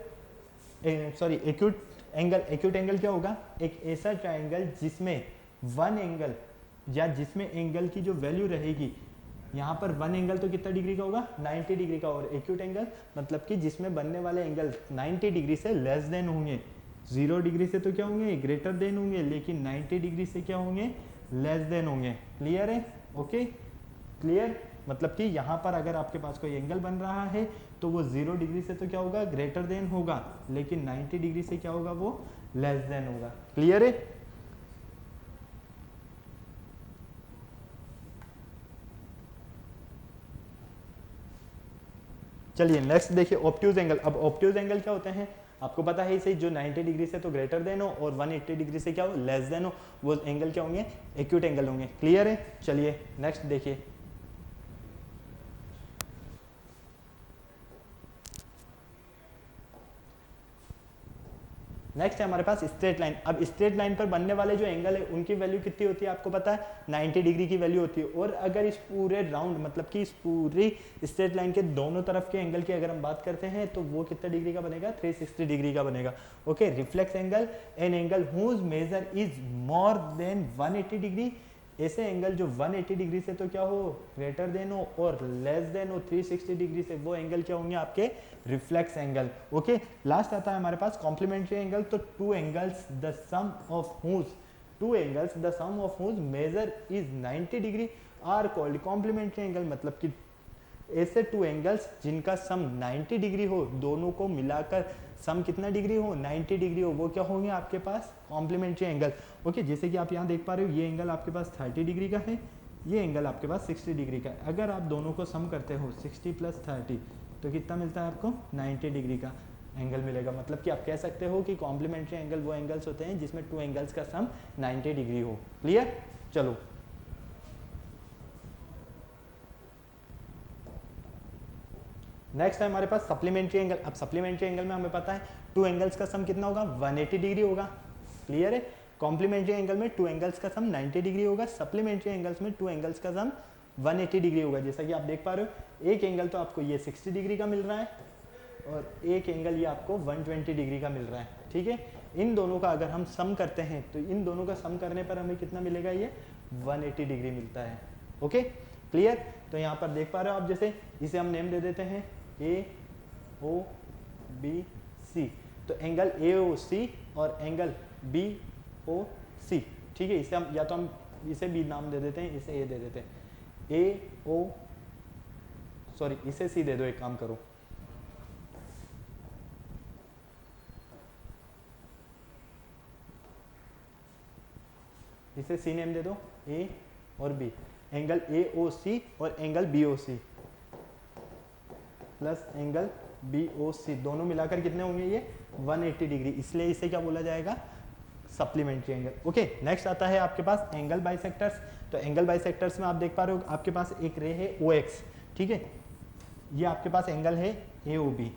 sorry acute angle क्या होगा, एक ऐसा ट्राइंगल जिसमें वन एंगल या जिसमें एंगल की जो वैल्यू रहेगी, यहाँ पर वन एंगल तो कितना डिग्री का होगा 90 डिग्री का, और एक्यूट एंगल मतलब कि जिसमें बनने वाले एंगल 90 डिग्री से लेस देन होंगे, 0 डिग्री से तो क्या होंगे ग्रेटर देन होंगे, लेकिन 90 डिग्री से क्या होंगे लेस देन होंगे। क्लियर है? Okay, clear? मतलब कि यहाँ पर अगर आपके पास कोई एंगल बन रहा है तो वो 0 डिग्री से तो क्या होगा ग्रेटर देन होगा, लेकिन 90 डिग्री से क्या होगा वो लेस देन होगा। क्लियर है? चलिए नेक्स्ट देखिए ऑब्ट्यूज एंगल। अब ऑब्ट्यूज एंगल क्या होते हैं आपको पता है इसे, जो 90 डिग्री से तो ग्रेटर देन हो और 180 डिग्री से क्या हो लेस देन हो, वो एंगल क्या होंगे एक्यूट एंगल होंगे। क्लियर है? चलिए नेक्स्ट देखिए, नेक्स्ट है हमारे पास स्ट्रेट लाइन। अब स्ट्रेट लाइन पर बनने वाले जो एंगल है उनकी वैल्यू कितनी होती है आपको पता है, 90 डिग्री की वैल्यू होती है। और अगर इस पूरे राउंड मतलब कि इस पूरी स्ट्रेट लाइन के दोनों तरफ के एंगल की अगर हम बात करते हैं तो वो कितने डिग्री का बनेगा, 360 डिग्री का बनेगा। Okay, reflex angle an angle whose measure is more than 180 degree, ऐसे एंगल जो 180 डिग्री से तो क्या हो ग्रेटर देन हो और लेस देन हो 360 डिग्री से, वो एंगल क्या होंगे आपके रिफ्लेक्स एंगल। ओके, लास्ट आता है हमारे पास कॉम्प्लीमेंट्री एंगल। तो two angles the sum of whose measure is 90 degree are called complementary angle. मतलब कि ऐसे टू एंगल्स जिनका सम 90 डिग्री हो, दोनों को मिलाकर सम कितना डिग्री हो 90 डिग्री हो, वो क्या होंगे आपके पास कॉम्प्लीमेंट्री एंगल। ओके, जैसे कि आप यहाँ देख पा रहे हो ये एंगल आपके पास 30 डिग्री का है, ये एंगल आपके पास 60 डिग्री का है। अगर आप दोनों को सम करते हो 60 + 30 तो कितना मिलता है आपको 90 डिग्री का एंगल मिलेगा। मतलब कि आप कह सकते हो कि कॉम्प्लीमेंट्री एंगल वो एंगल्स होते हैं जिसमें टू एंगल्स का सम 90 डिग्री हो। क्लियर? चलो नेक्स्ट है हमारे पास सप्लीमेंट्री एंगल। अब सप्लीमेंट्री एंगल में हमें पता है टू एंगल्स का सम कितना होगा 180 डिग्री होगा। क्लियर है? कॉम्प्लीमेंट्री एंगल में टू एंगल्स का सम 90 डिग्री होगा, सप्लीमेंट्री एंगल्स में टू एंगल्स का सम 180 डिग्री होगा। जैसा कि आप देख पा रहे हो, एक एंगल तो आपको ये 60 डिग्री का मिल रहा है और एक एंगल ये आपको 120 डिग्री का मिल रहा है, ठीक है। इन दोनों का अगर हम सम करते हैं तो इन दोनों का सम करने पर हमें कितना मिलेगा, ये 180 डिग्री मिलता है। Okay, clear. तो यहाँ पर देख पा रहे हो आप, जैसे इसे हम नेम दे देते हैं ए ओ बी सी, तो एंगल ए ओ सी और एंगल बी ओ सी, ठीक है। इसे हम या तो हम इसे बी नाम दे देते हैं, इसे ए दे देते हैं, ए ओ सॉरी इसे सी दे दो, एक काम करो, इसे सी नेम दे दो, ए और B, angle A O C और angle B O C plus angle B O C, दोनों मिलाकर कितने होंगे, ये 180 डिग्री, इसलिए इसे क्या बोला जाएगा, सप्लीमेंट्री एंगल। ओके, नेक्स्ट आता है आपके पास एंगल बाइसेक्टर्स। तो एंगल बाइसेक्टर्स में आप देख पा रहे हो, आपके पास एक रे है ओ एक्स, ठीक है, ये आपके पास एंगल है ए ओ बी,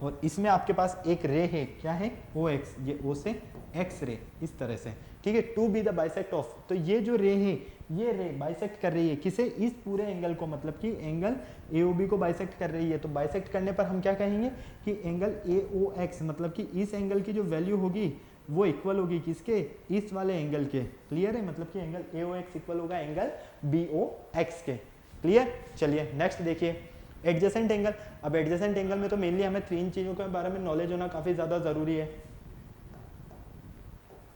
और इसमें आपके पास एक रे है, क्या है, ओ एक्स, ये ओ से एक्स रे, इस तरह से, ठीक है। To be the bisect of, तो ये जो रे है, ये रे बाइसेक्ट कर रही है किसे, इस पूरे एंगल को, मतलब कि एंगल ए ओ बी को बाइसेक्ट कर रही है। तो बाइसेक्ट करने पर हम क्या कहेंगे कि एंगल ए ओ एक्स, मतलब कि इस एंगल की जो वैल्यू होगी वो इक्वल होगी किसके, इस वाले एंगल के, क्लियर है। मतलब कि angle A O X equal होगा एंगल बी ओ एक्स के, क्लियर। चलिए नेक्स्ट देखिए एडजेसेंट एंगल। अब एडजेसेंट एंगल में तो मेनली हमें तीन चीज़ों के बारे में नॉलेज होना काफ़ी ज़्यादा ज़रूरी है।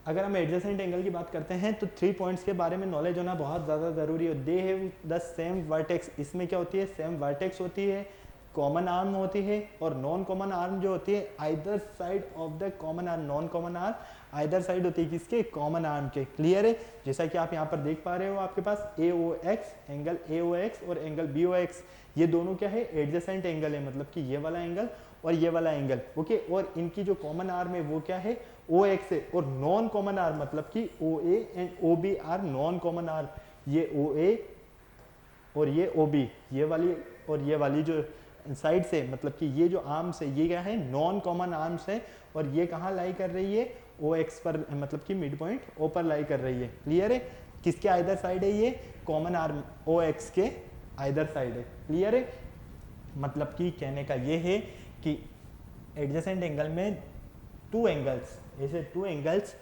अगर हम एडजेसेंट एंगल की बात करते हैं तो 3 पॉइंट्स के बारे में नॉलेज होना बहुत ज़्यादा ज़रूरी है। They have the same vertex, इसमें क्या होती है, सेम वर्टेक्स होती है, कॉमन आर्म होती है, और नॉन कॉमन आर्म जो होती है either side of the common arm, non common arm either side होती है किसके, कॉमन आर्म के, क्लियर है। जैसा कि आप यहाँ पर देख पा रहे हो, आपके पास A O X, angle A O X और एंगल बी ओ एक्स, ये दोनं क्या है, एडजेसेंट एंगल है, मतलब कि ये वाला एंगल और ये वाला एंगल, ओके। और इनकी जो कॉमन आर्म है वो क्या है, ओ एक्स है, और नॉन कॉमन आर्म मतलब कि O A and O B are non common arm, ये ओ ए और ये ओ बी, ये वाली और ये वाली जो साइड से, मतलब कि ये जो आर्म्स है ये क्या है, नॉन कॉमन आर्म्स है, और ये कहाँ लाई कर रही है, ओ एक्स पर, मतलब कि मिड पॉइंट ओ पर लाई कर रही है, क्लियर है। किसके आइदर साइड है, ये कॉमन आर्म ओ एक्स के आइदर साइड है, क्लियर है। मतलब कि कहने का ये है कि एडजेसेंट एंगल में टू एंगल्स, ऐसे टू एंगल्स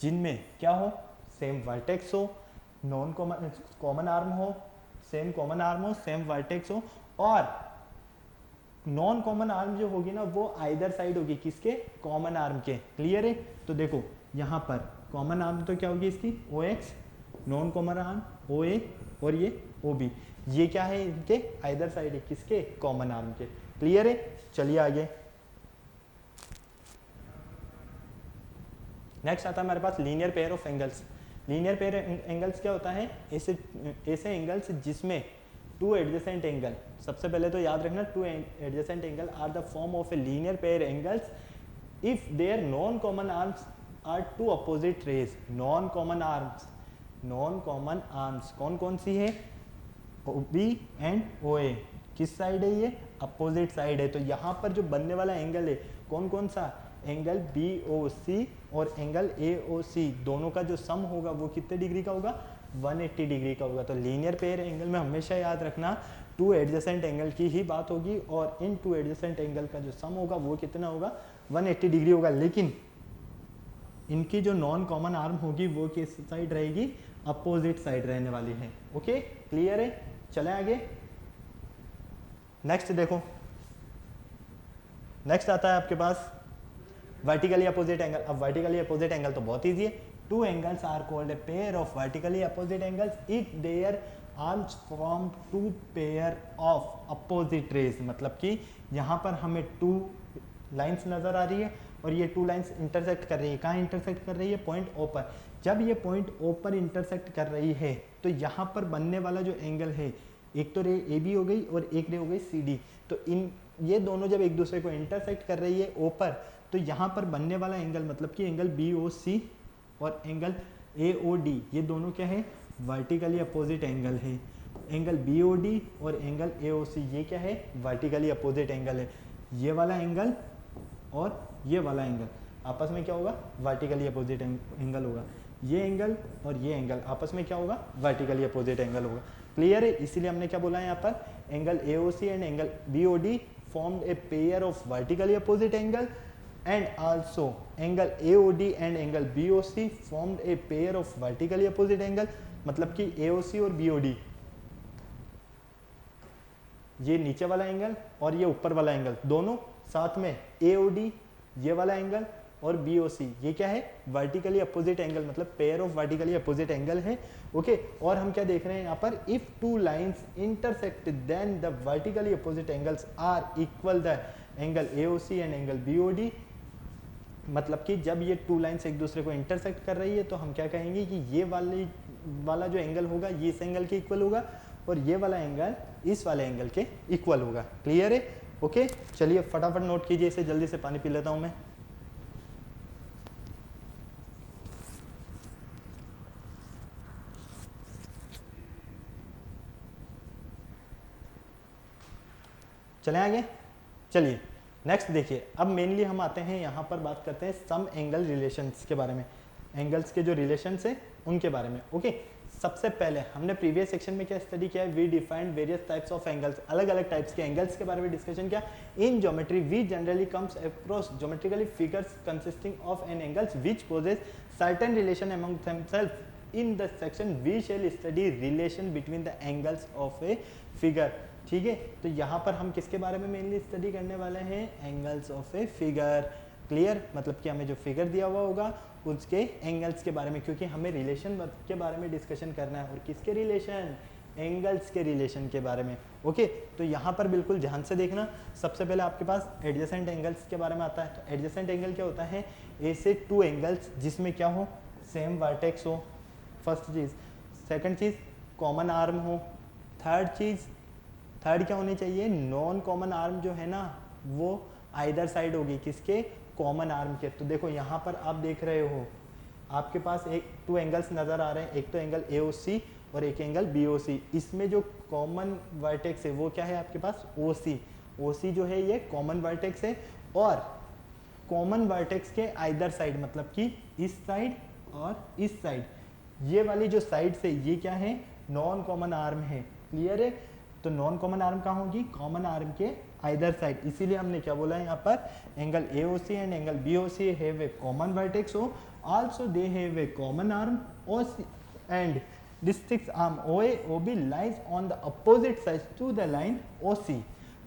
जिनमें क्या हो, सेम वर्टेक्स हो, नॉन कॉमन आर्म हो, सेम कॉमन आर्म हो, सेम वर्टेक्स हो, और नॉन कॉमन आर्म जो होगी ना वो आइदर साइड होगी किसके, कॉमन आर्म के, क्लियर है। तो देखो यहाँ पर कॉमन आर्म तो क्या होगी इसकी, ओ एक्स, नॉन कॉमन आर्म ओ ए और ये ओ बी, ये क्या है, इनके आइदर साइड है किसके, कॉमन आर्म के, क्लियर है। चलिए आगे नेक्स्ट आता है हमारे पास linear pair of angles. Linear pair angles क्या होता है, ऐसे एंगल्स जिसमें टू एडजेसेंट एंगल, सबसे पहले तो याद रखना two adjacent angle are the form of a linear pair angles if their non common arms are two opposite rays. Non common arms, non common arms कौन कौन सी है, ओ बी एंड ओ ए, किस side है ये, अपोजिट साइड है। तो यहाँ पर जो बनने वाला एंगल है कौन कौन सा, एंगल बी ओ सी और एंगल ए ओ सी, दोनों का जो सम होगा वो कितने डिग्री का होगा, 180 डिग्री का होगा। तो लीनियर पेयर एंगल में हमेशा याद रखना टू एडजेसेंट एंगल की ही बात होगी, और इन टू एडजेसेंट एंगल का जो सम होगा वो कितना होगा, 180 डिग्री होगा। लेकिन इनकी जो नॉन कॉमन आर्म होगी वो किस साइड रहेगी, अपोजिट साइड रहने वाली है, ओके, क्लियर है। चलें आगे, नेक्स्ट देखो, नेक्स्ट आता है आपके पास वर्टिकली अपोजिट एंगल। अब वर्टिकली अपोजिट एंगल तो बहुत ईजी है, two angles are called a pair of vertically opposite angles if their arms form two pair of opposite rays. मतलब कि यहाँ पर हमें टू लाइंस नजर आ रही है और ये टू लाइंस इंटरसेक्ट कर रही है, कहाँ इंटरसेक्ट कर रही है, पॉइंट ओ पर। जब ये पॉइंट ओ पर इंटरसेक्ट कर रही है तो यहाँ पर बनने वाला जो एंगल है, एक तो रे ए बी हो गई और एक रे हो गई सी डी, तो इन ये दोनों जब एक दूसरे को इंटरसेक्ट कर रही है ओ पर, तो यहाँ पर बनने वाला एंगल मतलब कि एंगल बी ओ सी और एंगल ए ओ डी, ये दोनों क्या है, वर्टिकली अपोजिट एंगल है। एंगल बी ओ डी और एंगल ए ओ सी ये क्या है, वर्टिकली अपोजिट एंगल है। ये वाला एंगल और ये वाला एंगल आपस में क्या होगा, वर्टिकली अपोजिट एंगल होगा। ये एंगल और ये एंगल आपस में क्या होगा, वर्टिकली अपोजिट एंगल होगा। क्लियर है, इसीलिए हमने क्या बोला है यहाँ पर, angle AOC and angle BOD formed a pair of vertically opposite angle, and also angle AOD and angle BOC formed a pair of vertically opposite angle। मतलब कि AOC और BOD, ये नीचे वाला एंगल और ये ऊपर वाला एंगल, दोनों साथ में AOD ये वाला एंगल और BOC ये क्या है, वर्टिकली अपोजिट एंगल, मतलब pair of vertically opposite angle है। ओके, और हम क्या देख रहे हैं यहाँ पर, if two lines intersect then the vertically opposite angles are equal, the angle AOC and angle BOD। मतलब कि जब ये टू लाइंस एक दूसरे को इंटरसेक्ट कर रही है तो हम क्या कहेंगे कि ये वाला जो एंगल होगा ये इस एंगल के इक्वल होगा और ये वाला एंगल इस वाले एंगल के इक्वल होगा। क्लियर है, ओके। चलिए फटाफट नोट कीजिए इसे, जल्दी से पानी पी लेता हूं मैं। चलें आगे, चलिए नेक्स्ट देखिए। अब मेनली हम आते हैं यहाँ पर बात करते हैं सम एंगल रिलेशंस के बारे में, एंगल्स के जो रिलेशंस है उनके बारे में। ओके, सबसे पहले हमने प्रीवियस सेक्शन में क्या स्टडी किया है, we defined various types of angles, अलग अलग टाइप्स के एंगल्स के बारे में डिस्कशन किया। In geometry we generally comes across geometrically figures consisting of an angles which poses certain relation among themself. In the section we shall study relation between the angles of a figure. ठीक है, तो यहाँ पर हम किसके बारे में mainly study करने वाले हैं, angles of a figure. Clear, मतलब कि हमें जो फिगर दिया हुआ होगा उसके एंगल्स के बारे में, क्योंकि हमें रिलेशन के बारे में डिस्कशन करना है। और किसके रिलेशन, एंगल्स के रिलेशन के बारे में। ओके, तो यहाँ पर बिल्कुल ध्यान से देखना। सबसे पहले आपके पास एडजेसेंट एंगल्स के बारे में आता है। तो एडजेसेंट एंगल क्या होता है, ऐसे टू एंगल्स जिसमें क्या हो, सेम वर्टेक्स हो, फर्स्ट चीज़। सेकंड चीज़, कॉमन आर्म हो। थर्ड क्या होनी चाहिए, नॉन कॉमन आर्म जो है ना वो आइदर साइड होगी, किसके, कॉमन आर्म के। तो देखो यहाँ पर आप देख रहे हो आपके पास एक टू एंगल्स नज़र आ रहे हैं, एक तो एंगल AOC और एक एंगल BOC। इसमें जो कॉमन वर्टेक्स है वो क्या है आपके पास, OC जो है ये कॉमन वर्टेक्स है। और कॉमन वर्टेक्स के आइदर साइड, मतलब कि इस साइड और इस साइड, ये वाली जो साइड से ये क्या है, नॉन कॉमन आर्म है। क्लियर है, तो नॉन कॉमन आर्म कहाँ होगी, कॉमन आर्म के आइदर साइड। इसीलिए हमने क्या बोला है यहाँ पर, angle AOC and angle BOC have a common vertex हो, also they have a common arm OC and distinct arm OA OB lies on the opposite side to the line OC।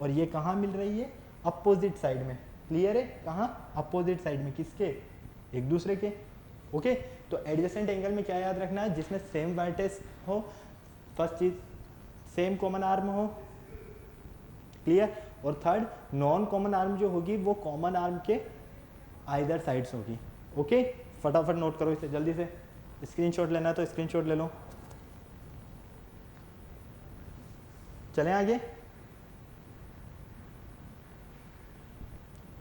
और ये कहाँ मिल रही है, अपोजिट साइड में। Clear है, कहाँ, opposite side में, किसके, एक दूसरे के। ओके, तो एडजेसेंट एंगल में क्या याद रखना है, जिसमें सेम वर्टेक्स हो, फर्स्ट चीज सेम कॉमन आर्म हो। क्लियर, और थर्ड नॉन कॉमन आर्म जो होगी वो कॉमन आर्म के आइदर साइड्स होगी। ओके, फटाफट नोट करो इसे जल्दी से, स्क्रीनशॉट लेना है तो स्क्रीनशॉट ले लो। चलें आगे,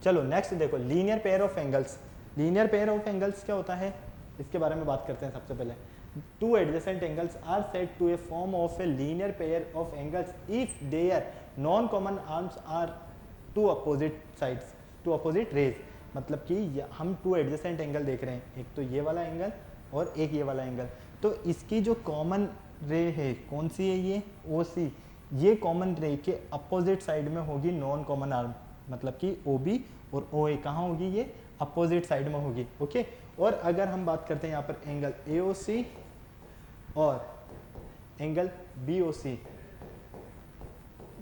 चलो नेक्स्ट देखो, linear pair of angles. Linear pair of angles क्या होता है, इसके बारे में बात करते हैं। सबसे पहले, two adjacent angles are said to a form of a linear pair of angles if their non-common arms are two opposite sides, two opposite rays। मतलब कि हम टू एडजेसेंट एंगल देख रहे हैं, एक तो ये वाला एंगल और एक ये वाला एंगल। तो इसकी जो कॉमन रे है कौन सी है, ये OC। ये कॉमन रे के अपोजिट साइड में होगी नॉन कॉमन आर्म, मतलब कि OB और OA कहाँ होगी, ये अपोजिट साइड में होगी। ओके, और अगर हम बात करते हैं यहाँ पर एंगल AOC और एंगल BOC,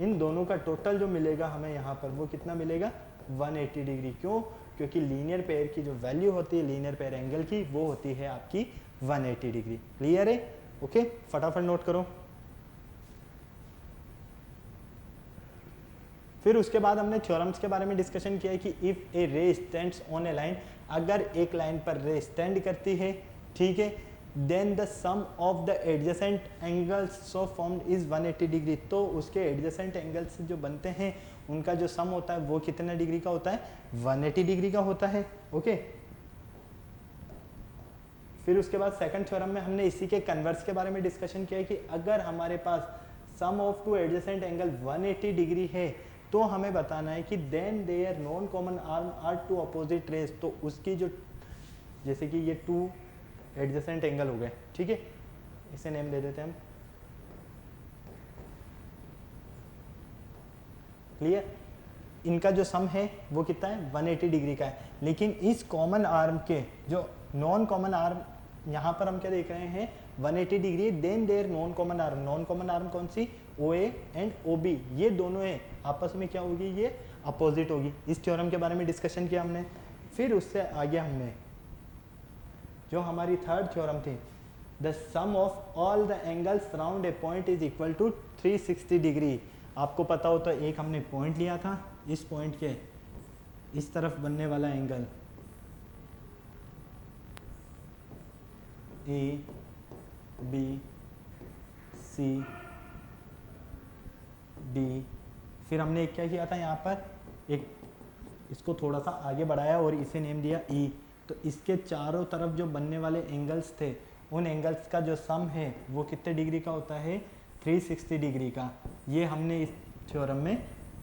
इन दोनों का टोटल जो मिलेगा हमें यहाँ पर वो कितना मिलेगा, 180 डिग्री। क्यों, क्योंकि लीनियर पेयर की जो वैल्यू होती है लीनियर पेयर एंगल की वो होती है आपकी 180 डिग्री। क्लियर है, ओके, फटाफट नोट करो। फिर उसके बाद हमने थ्योरम्स के बारे में डिस्कशन किया है कि इफ ए रे स्टैंड्स ऑन ए लाइन, अगर एक लाइन पर रे स्टैंड करती है, ठीक है, then the sum of the adjacent angles so formed is 180 degree. तो उसके एडजेसेंट एंगल्स जो बनते हैं उनका जो सम होता है वो कितने डिग्री का होता है, 180 डिग्री का होता है। ओके, फिर उसके बाद सेकंड थ्योरम में हमने इसी के कन्वर्स के बारे में डिस्कशन किया है कि अगर हमारे पास sum of two adjacent angle 180 degree है तो हमें बताना है कि then their non common arm are two opposite rays, तो उसकी जो जैसे कि ये टू एडजेसेंट एंगल हो गए, ठीक है, इसे नेम दे देते हैं हम, क्लियर। इनका जो सम है वो कितना है 180 डिग्री का है, लेकिन इस कॉमन आर्म के जो नॉन कॉमन आर्म यहाँ पर हम क्या देख रहे हैं 180 degree, then their non common arm कौन सी ओ ए एंड ओ बी, ये दोनों है आपस में क्या होगी, ये अपोजिट होगी। इस थ्योरम के बारे में डिस्कशन किया हमने। फिर उससे आगे हमने जो हमारी थर्ड थ्योरम थी, the sum of all the angles round a point is equal to 360 degree. आपको पता हो तो एक हमने पॉइंट लिया था, इस पॉइंट के इस तरफ बनने वाला angle A B C D, फिर हमने एक क्या किया था यहाँ पर, एक इसको थोड़ा सा आगे बढ़ाया और इसे नेम दिया ई। तो इसके चारों तरफ जो बनने वाले एंगल्स थे, उन एंगल्स का जो सम है वो कितने डिग्री का होता है 360 डिग्री का। ये हमने इस थ्योरम में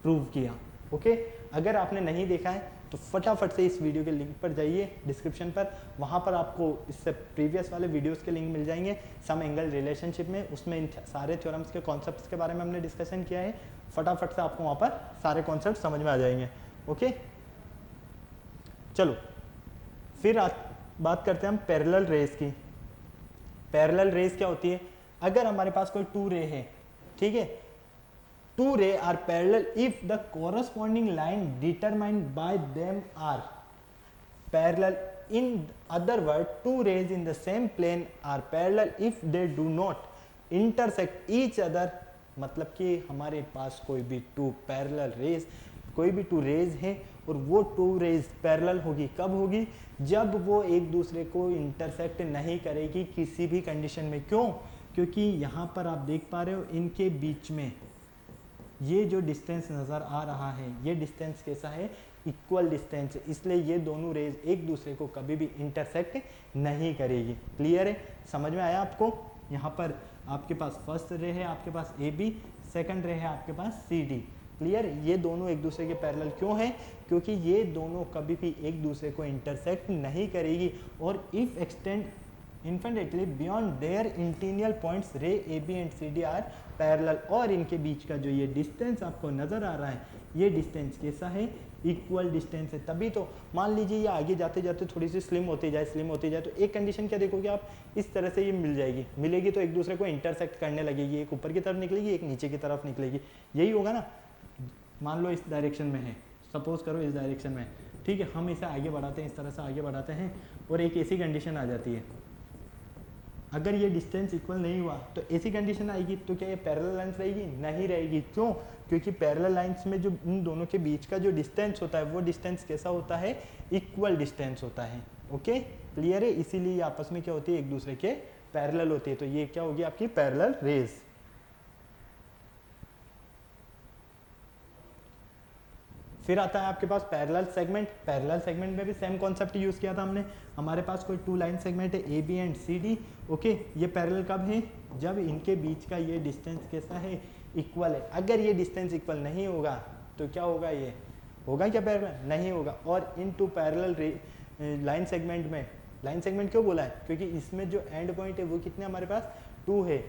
प्रूव किया। ओके, अगर आपने नहीं देखा है तो फटाफट से इस वीडियो के लिंक पर जाइए डिस्क्रिप्शन पर, वहाँ पर आपको इससे प्रीवियस वाले वीडियोस के लिंक मिल जाएंगे सम एंगल रिलेशनशिप में। उसमें इन सारे थ्योरम्स के कॉन्सेप्ट्स के बारे में हमने डिस्कशन किया है। फटाफट से आपको वहाँ पर सारे कॉन्सेप्ट समझ में आ जाएंगे। ओके, चलो फिर बात करते हैं हम पैरेलल रेस की। पैरेलल रेस क्या होती है, अगर हमारे पास कोई टू रे है, ठीक है, two ray are parallel if the corresponding line determined by them are parallel. In other words, two rays in the same plane are parallel if they do not intersect each other। मतलब कि हमारे पास कोई भी to parallel raise, कोई भी to raise है और वो टू रेज पैरेलल होगी, कब होगी, जब वो एक दूसरे को इंटरसेक्ट नहीं करेगी किसी भी कंडीशन में। क्यों, क्योंकि यहाँ पर आप देख पा रहे हो इनके बीच में ये जो डिस्टेंस नज़र आ रहा है, ये डिस्टेंस कैसा है, इक्वल डिस्टेंस, इसलिए ये दोनों रेज एक दूसरे को कभी भी इंटरसेक्ट नहीं करेगी। क्लियर है, समझ में आया आपको। यहाँ पर आपके पास फर्स्ट रे है, आपके पास ए बी, सेकंड रे है आपके पास सी डी। क्लियर, ये दोनों एक दूसरे के पैरेलल क्यों है, क्योंकि ये दोनों कभी भी एक दूसरे को इंटरसेक्ट नहीं करेगी। और if extend infinitely beyond their interior points ray A B and C D are parallel. और इनके बीच का जो ये डिस्टेंस आपको नजर आ रहा है, ये डिस्टेंस कैसा है, इक्वल डिस्टेंस है। तभी तो मान लीजिए ये आगे जाते जाते थोड़ी सी स्लिम होती जाए तो एक कंडीशन क्या देखोगे आप, इस तरह से ये मिलेगी तो एक दूसरे को इंटरसेक्ट करने लगेगी, एक ऊपर की तरफ निकलेगी, एक नीचे की तरफ निकलेगी। यही होगा ना, मान लो इस डायरेक्शन में है, सपोज करो इस डायरेक्शन में, ठीक है, हम इसे आगे बढ़ाते हैं, इस तरह से आगे बढ़ाते हैं और एक ऐसी कंडीशन आ जाती है, अगर ये डिस्टेंस इक्वल नहीं हुआ तो ऐसी कंडीशन आएगी, तो क्या ये पैरेलल लाइंस रहेगी, नहीं रहेगी। क्यों, क्योंकि पैरेलल लाइंस में जो इन दोनों के बीच का जो डिस्टेंस होता है वो डिस्टेंस कैसा होता है, इक्वल डिस्टेंस होता है। ओके, क्लियर है, इसीलिए आपस में क्या होती है, एक दूसरे के पैरेलल होती है। तो ये क्या होगी आपकी पैरेलल रेस। फिर आता है आपके पास पैरेलल सेगमेंट। पैरेलल सेगमेंट में भी सेम कॉन्सेप्ट यूज किया था हमने। हमारे पास कोई टू लाइन सेगमेंट है A B and C D. Okay, ये पैरेलल कब है, जब इनके बीच का ये डिस्टेंस कैसा है, इक्वल है। अगर ये डिस्टेंस इक्वल नहीं होगा तो क्या होगा, ये होगा क्या पैरेलल, नहीं होगा। और इन टू पैरेलल लाइन सेगमेंट में, लाइन सेगमेंट क्यों बोला है, क्योंकि इसमें जो एंड पॉइंट है वो कितने हमारे पास 2 है,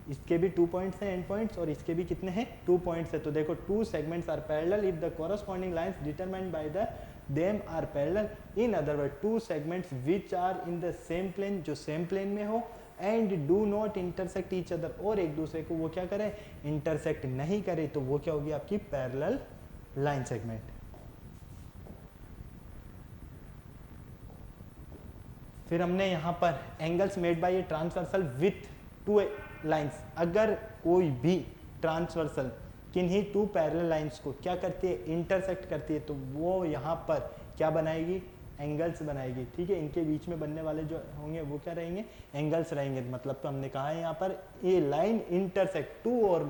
इसके भी 2 पॉइंट्स हैं एंड पॉइंट्स, और इसके भी कितने हैं 2 पॉइंट्स है। तो देखो 2 segments are parallel if the corresponding lines determined by the them are parallel. In other word 2 segments which are in the same plane, जो सेम प्लेन में हो, and do not intersect each other, और एक दूसरे को वो क्या करे, इंटरसेक्ट नहीं करे, तो वो क्या होगी आपकी पैरेलल लाइन सेगमेंट। फिर हमने यहाँ पर angles made by a transversal with 2 lines. अगर कोई भी ट्रांसवर्सल किन्हीं 2 पैरेलल लाइंस को क्या करती है, इंटरसेक्ट करती है, तो वो यहाँ पर क्या बनाएगी, एंगल्स बनाएगी। ठीक है, इनके बीच में बनने वाले जो होंगे वो क्या रहेंगे, एंगल्स रहेंगे। मतलब तो हमने कहा है यहाँ पर ए लाइन इंटरसेक्ट 2 और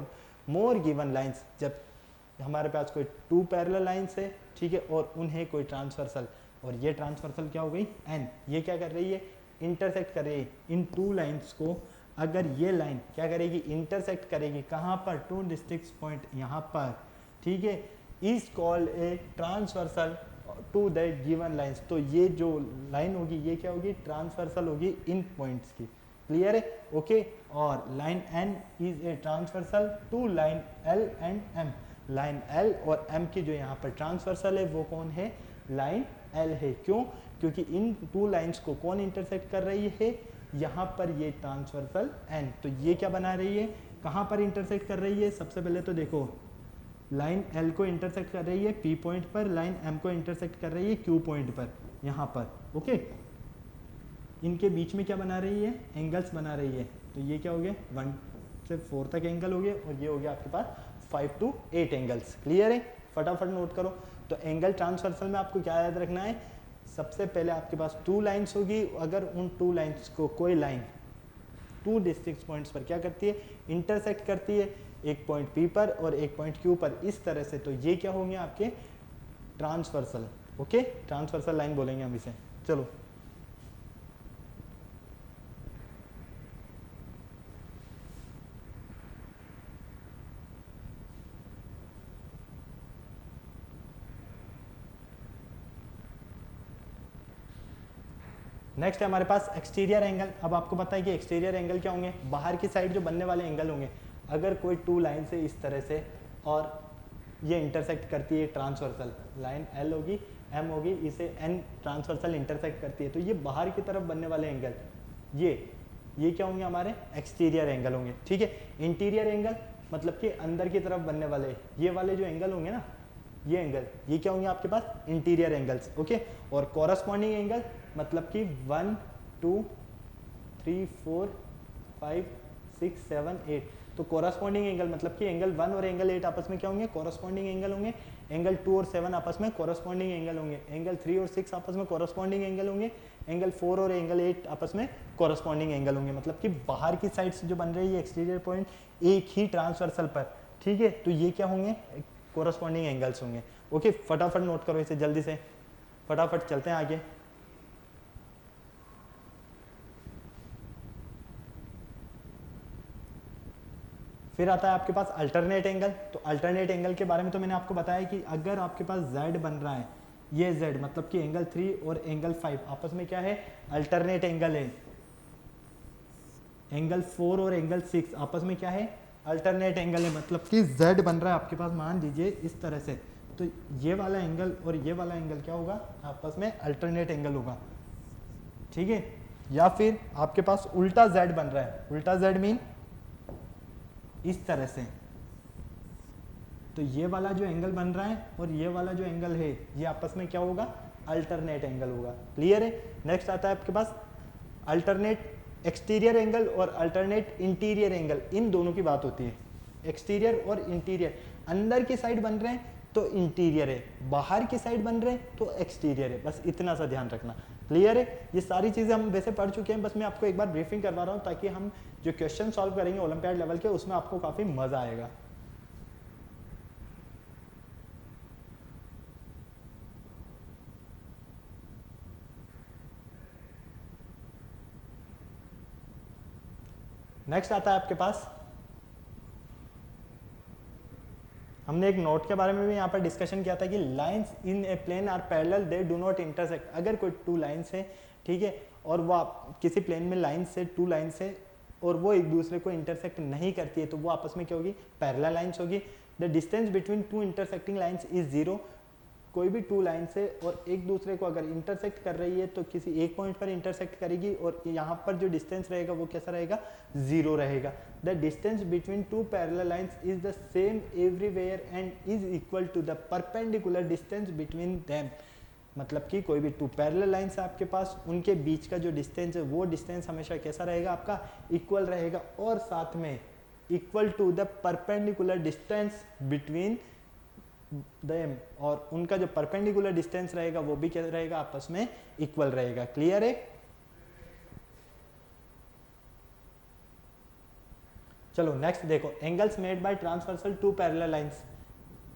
मोर गिवन लाइंस, जब हमारे पास कोई 2 पैरेलल लाइंस है, ठीक है, और उन्हें कोई ट्रांसवर्सल, और ये ट्रांसवर्सल क्या हो गई एन, ये क्या कर रही है, इंटरसेक्ट कर रही है इन 2 लाइंस को। अगर ये लाइन क्या करेगी, इंटरसेक्ट करेगी कहाँ पर, 2 डिस्ट्रिक्ट पॉइंट यहाँ पर, ठीक है, is called a transversal to the given lines. तो ये जो लाइन होगी ये क्या होगी, ट्रांसवर्सल होगी इन पॉइंट्स की। क्लियर है, ओके। और line N is a transversal to line L and M. Line L और एम की जो यहाँ पर ट्रांसवर्सल है वो कौन है, लाइन एल है। क्यों, क्योंकि इन टू लाइंस को कौन इंटरसेक्ट कर रही है, यहाँ पर ये ट्रांसवर्सल एन। तो ये क्या बना रही है, कहाँ पर इंटरसेक्ट कर रही है, सबसे पहले तो देखो लाइन एल को इंटरसेक्ट कर रही है पी पॉइंट पर, लाइन एम को इंटरसेक्ट कर रही है क्यू पॉइंट पर, यहाँ पर, ओके। इनके बीच में क्या बना रही है, एंगल्स बना रही है। तो ये क्या हो गया, 1 से 4 तक एंगल हो गया, और ये हो गया आपके पास 5 to 8 एंगल्स। क्लियर है, फटाफट नोट करो। तो एंगल ट्रांसवर्सल में आपको क्या याद रखना है, सबसे पहले आपके पास 2 लाइन्स होगी, अगर उन 2 लाइन्स को कोई लाइन 2 डिस्टिंक्ट पॉइंट्स पर क्या करती है, इंटरसेक्ट करती है, एक पॉइंट पी पर और एक पॉइंट क्यू पर, इस तरह से। तो ये क्या होंगे आपके ट्रांसवर्सल, ओके, ट्रांसवर्सल लाइन बोलेंगे हम इसे। चलो नेक्स्ट है हमारे पास एक्सटीरियर एंगल। अब आपको पता है कि एक्सटीरियर एंगल क्या होंगे, बाहर की साइड जो बनने वाले एंगल होंगे। अगर कोई 2 लाइन से इस तरह से और ये इंटरसेक्ट करती है ट्रांसवर्सल, लाइन एल होगी एम होगी, इसे एन ट्रांसवर्सल इंटरसेक्ट करती है, तो ये बाहर की तरफ बनने वाले एंगल ये क्या होंगे, हमारे एक्सटीरियर एंगल होंगे। ठीक है, इंटीरियर एंगल मतलब कि अंदर की तरफ बनने वाले ये वाले जो एंगल होंगे ना, ये एंगल ये क्या होंगे आपके पास, इंटीरियर एंगल्स, ओके। और कॉरस्पॉन्डिंग एंगल मतलब कि 1 2 3 4 5 6 7 8। तो कॉरस्पॉन्डिंग एंगल मतलब कि एंगल 1 और एंगल 8 आपस में क्या होंगे, कॉरस्पॉन्डिंग एंगल होंगे। एंगल 2 और 7 आपस में कॉरस्पॉन्डिंग एंगल होंगे। एंगल 3 और 6 आपस में कॉरस्पॉन्डिंग एंगल होंगे। एंगल 4 और एंगल 8 आपस में कॉरस्पॉन्डिंग एंगल होंगे। मतलब कि बाहर की साइड से जो बन रही है एक्सटीरियर पॉइंट एक ही ट्रांसवर्सल पर, ठीक है, तो ये क्या होंगे, कॉरस्पॉन्डिंग एंगल्स होंगे। ओके, फटाफट नोट करो इसे जल्दी से, फटाफट चलते हैं आगे। फिर आता है आपके पास अल्टरनेट एंगल। तो अल्टरनेट एंगल के बारे में तो मैंने आपको बताया कि अगर आपके पास z बन रहा है, ये z मतलब कि एंगल 3 और एंगल 5 आपस में क्या है, अल्टरनेट एंगल है। एंगल 4 और एंगल 6 आपस में क्या है, अल्टरनेट एंगल है। मतलब कि z बन रहा है आपके पास, मान लीजिए इस तरह से, तो ये वाला एंगल और ये वाला एंगल क्या होगा, आपस में अल्टरनेट एंगल होगा। ठीक है, या फिर आपके पास उल्टा z बन रहा है, उल्टा z मीन इस तरह से, तो ये वाला जो एंगल बन रहा है और ये वाला जो एंगल है ये आपस में क्या होगा, अल्टरनेट एंगल होगा। क्लियर है। नेक्स्ट आता है आपके पास अल्टरनेट एक्सटीरियर एंगल और अल्टरनेट इंटीरियर एंगल। इन दोनों की बात होती है, एक्सटीरियर और इंटीरियर। अंदर की साइड बन रहे हैं तो इंटीरियर है, बाहर की साइड बन रहे हैं तो एक्सटीरियर है। बस इतना सा ध्यान रखना। क्लियर है। ये सारी चीज़ें हम वैसे पढ़ चुके हैं, बस मैं आपको एक बार ब्रीफिंग करवा रहा हूँ ताकि हम जो क्वेश्चन सॉल्व करेंगे ओलंपियाड लेवल के उसमें आपको काफ़ी मज़ा आएगा। नेक्स्ट आता है आपके पास, हमने एक नोट के बारे में भी यहाँ पर डिस्कशन किया था कि lines in a plane are parallel, they do not intersect. अगर कोई 2 लाइंस है, ठीक है, और वो किसी प्लेन में लाइंस से 2 लाइंस है और वो एक दूसरे को इंटरसेक्ट नहीं करती है, तो वो आपस में क्या होगी, पैरेलल लाइंस होगी। The distance between 2 intersecting lines is 0। कोई भी 2 लाइन से और एक दूसरे को अगर इंटरसेक्ट कर रही है तो किसी एक पॉइंट पर इंटरसेक्ट करेगी और यहाँ पर जो डिस्टेंस रहेगा वो कैसा रहेगा, 0 रहेगा। The distance between 2 parallel lines is the same everywhere and is equal to the perpendicular distance between them. मतलब कि कोई भी 2 पैरेलल लाइंस है आपके पास, उनके बीच का जो डिस्टेंस है वो डिस्टेंस हमेशा कैसा रहेगा, आपका इक्वल रहेगा। और साथ में equal to the perpendicular distance between them, और उनका जो परपेंडिकुलर डिस्टेंस रहेगा वो भी क्या रहेगा, आपस में इक्वल रहेगा। क्लियर है। चलो नेक्स्ट देखो, angles made by transversal 2 parallel lines.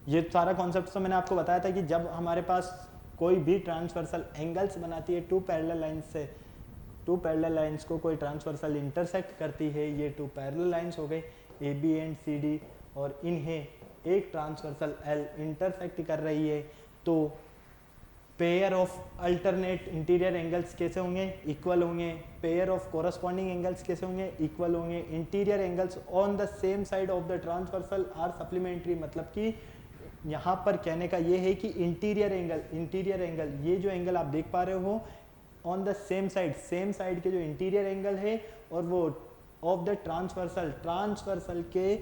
ये सारा कॉन्सेप्ट तो मैंने आपको बताया था कि जब हमारे पास कोई भी ट्रांसवर्सल एंगल्स बनाती है 2 पैरेलल लाइंस से, 2 पैरेलल लाइंस को कोई ट्रांसवर्सल इंटरसेक्ट करती है, ये 2 पैरेलल लाइंस हो गई A B and C D, और इन्हें एक ट्रांसवर्सल एल इंटरसेक्ट कर रही है तो pair of alternate interior angles कैसे होंगे, इक्वल होंगे। पेयर ऑफ कोरस्पॉन्डिंग एंगल्स कैसे होंगे, इक्वल होंगे। Interior angles on the same side of the transversal are supplementary, मतलब कि यहाँ पर कहने का ये है कि इंटीरियर एंगल ये जो एंगल आप देख पा रहे हो ऑन द सेम साइड के जो इंटीरियर एंगल है और वो ऑफ द ट्रांसवर्सल के